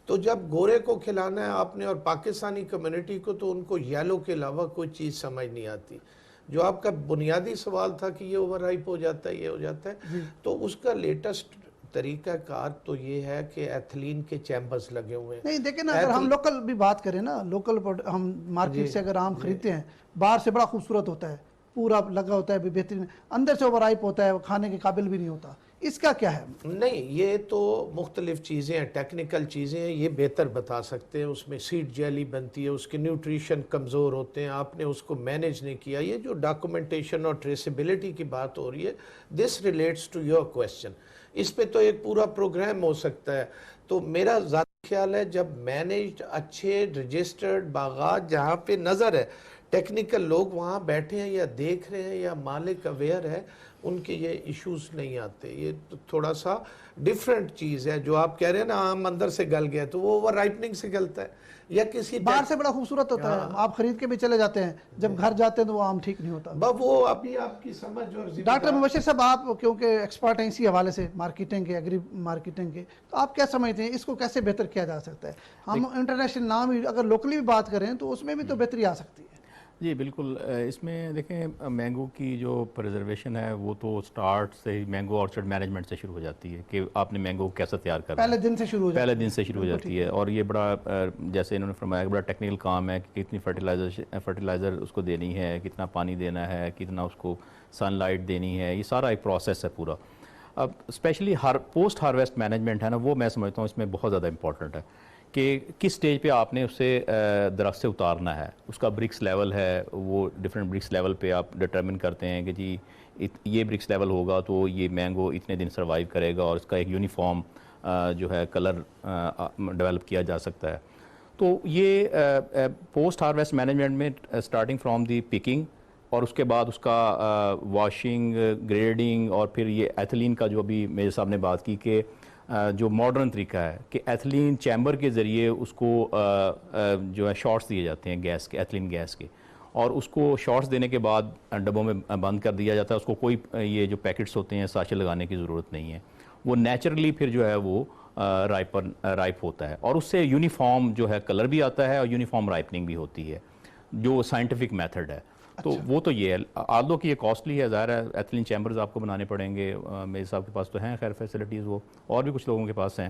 Speaker 2: تو جب گورے کو کھلانا ہے آپ نے اور پاکستانی کمیونٹی کو, تو ان کو یلو کے علاوہ کوئی چیز سمجھ نہیں آتی. جو آپ کا بنیادی سوال تھا کہ یہ اوور رائپ ہو جاتا ہے, یہ ہو جاتا ہے, تو اس کا لیٹسٹ طریقہ کار تو یہ ہے کہ ایتھلین کے چیمبرز لگے ہوئے ہیں.
Speaker 3: نہیں دیکھیں نا, اگر ہم لوکل بھی بات کریں نا, لوکل ہم مارکیٹ سے اگر آم خریدتے ہیں, باہر سے بڑا خوبصورت ہوتا ہے, پورا لگا ہوتا ہے بہترین, اندر سے اوور رائپ ہوتا ہے, وہ کھانے کے قابل بھی نہیں ہوتا. اس کا کیا ہے؟
Speaker 2: نہیں, یہ تو مختلف چیزیں ہیں, ٹیکنیکل چیزیں ہیں, یہ بہتر بتا سکتے ہیں. اس میں سیڈ جیلی بنتی ہے, اس کے نیوٹریشن کمزور ہوتے ہیں, آپ نے اس کو مینیج نہیں کیا. یہ جو ڈاکومنٹیشن اور ٹریسیبلٹی کی بات ہو رہی ہے, this relates to your question. اس پہ تو ایک پورا پروگرام ہو سکتا ہے. تو میرا ذاتی خیال ہے جب مینیجڈ اچھے رجسٹرڈ باغات جہاں پہ نظر ہے, ٹیکنیکل لوگ وہاں بیٹھے ہیں یا دیکھ رہے ہیں یا مالک اویئر ہے, ان کے یہ ایشوز نہیں آتے. یہ تھوڑا سا ڈیفرنٹ چیز ہے. جو آپ کہہ رہے ہیں نا آم اندر سے گل گیا تو وہ اوور رائپننگ سے گلتا ہے, یا کسی
Speaker 3: باہر سے بڑا خوبصورت ہوتا ہے, آپ خرید کے بھی چلے جاتے ہیں, جب گھر جاتے ہیں تو وہ آم ٹھیک نہیں ہوتا.
Speaker 2: وہ ابھی آپ کی سمجھ اور
Speaker 3: ڈاکٹر مبشر صاحب, آپ کیونکہ ایکسپرٹ ہیں اسی حوالے سے مارکیٹنگ کے, ایگری مارکیٹنگ کے, تو آپ کیا سمجھتے ہیں اس کو کیسے بہتر کیا جا سکتا ہے؟ ہم انٹرنیشنل نام ہی اگر لوکلی بھی بات کریں تو اس میں بھی تو بہتری آ سکتی ہے.
Speaker 4: جی بالکل, اس میں دیکھیں مینگو کی جو پریزرویشن ہے وہ تو سٹارٹ سے ہی مینگو آرچرڈ مینجمنٹ سے شروع ہو جاتی ہے کہ آپ نے مینگو کیسا تیار کرنا ہے,
Speaker 3: پہلے دن سے شروع
Speaker 4: ہو جاتی ہے. اور یہ بڑا جیسے انہوں نے فرمایا بڑا ٹیکنیکل کام ہے کہ کتنی فرٹیلائزر اس کو دینی ہے, کتنا پانی دینا ہے, کتنا اس کو سن لائٹ دینی ہے, یہ سارا ایک پروسیس ہے پورا. اب اسپیشلی پوسٹ ہارویسٹ مینجمنٹ ہے نا, وہ میں سمجھتا ہوں اس میں بہت زیادہ امپورٹنٹ ہے کہ کس سٹیج پہ آپ نے اسے درخت سے اتارنا ہے. اس کا برکس لیول ہے, وہ ڈفرینٹ برکس لیول پہ آپ ڈٹرمن کرتے ہیں کہ جی یہ برکس لیول ہوگا تو یہ مینگو اتنے دن سروائیو کرے گا, اور اس کا ایک یونیفارم جو ہے کلر ڈیولپ کیا جا سکتا ہے. تو یہ پوسٹ ہارویسٹ مینجمنٹ میں اسٹارٹنگ فرام دی پکنگ, اور اس کے بعد اس کا واشنگ, گریڈنگ, اور پھر یہ ایتھلین کا جو ابھی میرے صاحب نے بات کی کہ جو ماڈرن طریقہ ہے کہ ایتھلین چیمبر کے ذریعے اس کو جو ہے شارٹس دیے جاتے ہیں گیس کے, ایتھلین گیس کے, اور اس کو شارٹس دینے کے بعد ڈبوں میں بند کر دیا جاتا ہے. اس کو کوئی یہ جو پیکٹس ہوتے ہیں ساشے لگانے کی ضرورت نہیں ہے, وہ نیچرلی پھر جو ہے وہ رائپ ہوتا ہے, اور اس سے یونیفارم جو ہے کلر بھی آتا ہے اور یونیفارم رائپننگ بھی ہوتی ہے, جو سائنٹیفک میتھڈ ہے. تو وہ تو یہ ہے, آلدو کہ یہ کاسٹلی ہے, ظاہر ہے ایتھلین چیمبرز آپ کو بنانے پڑیں گے. میرے صاحب کے پاس تو ہیں خیر فیسلٹیز, وہ اور بھی کچھ لوگوں کے پاس ہیں.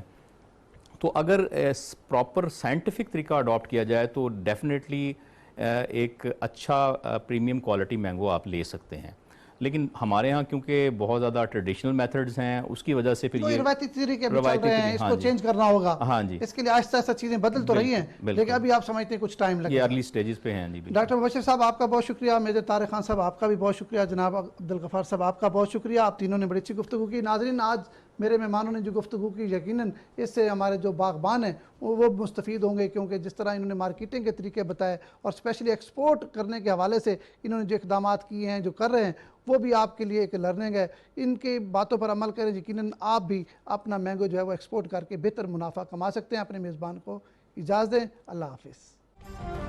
Speaker 4: تو اگر پراپر سائنٹیفک طریقہ اڈاپٹ کیا جائے تو ڈیفینیٹلی ایک اچھا پریمیم کوالٹی مینگو آپ لے سکتے ہیں. لیکن ہمارے ہاں کیونکہ بہت زیادہ ٹریڈیشنل میتھڈز ہیں, اس کی وجہ سے پھر یہ
Speaker 3: روایتی طریقے بھی چل رہے ہیں, اس کو چینج کرنا ہوگا.
Speaker 4: ہاں جی,
Speaker 3: اس کے لیے آہستہ آہستہ چیزیں بدل تو رہی ہیں, لیکن ابھی آپ سمجھتے ہیں کچھ ٹائم لگے,
Speaker 4: یہ ارلی سٹیجز پہ ہیں. جی
Speaker 3: ڈاکٹر مبشر صاحب آپ کا بہت شکریہ, میجر طارق خان صاحب آپ کا بھی بہت شکریہ, جناب عبدالغفار صاحب آپ کا بہت شکریہ. آپ تینوں نے بڑی اچھی گفتگو کی. ناظرین, آج میرے مہمانوں نے جو گفتگو کی یقیناً اس سے ہمارے جو باغبان ہیں وہ مستفید ہوں گے, کیونکہ جس طرح انہوں نے مارکیٹنگ کے طریقے بتائے اور اسپیشلی ایکسپورٹ کرنے کے حوالے سے انہوں نے جو اقدامات کیے ہیں, جو کر رہے ہیں, وہ بھی آپ کے لیے ایک لرننگ ہے. ان کی باتوں پر عمل کریں, یقیناً آپ بھی اپنا مینگو جو ہے وہ ایکسپورٹ کر کے بہتر منافع کما سکتے ہیں. اپنے میزبان کو اجازت دیں. اللہ حافظ.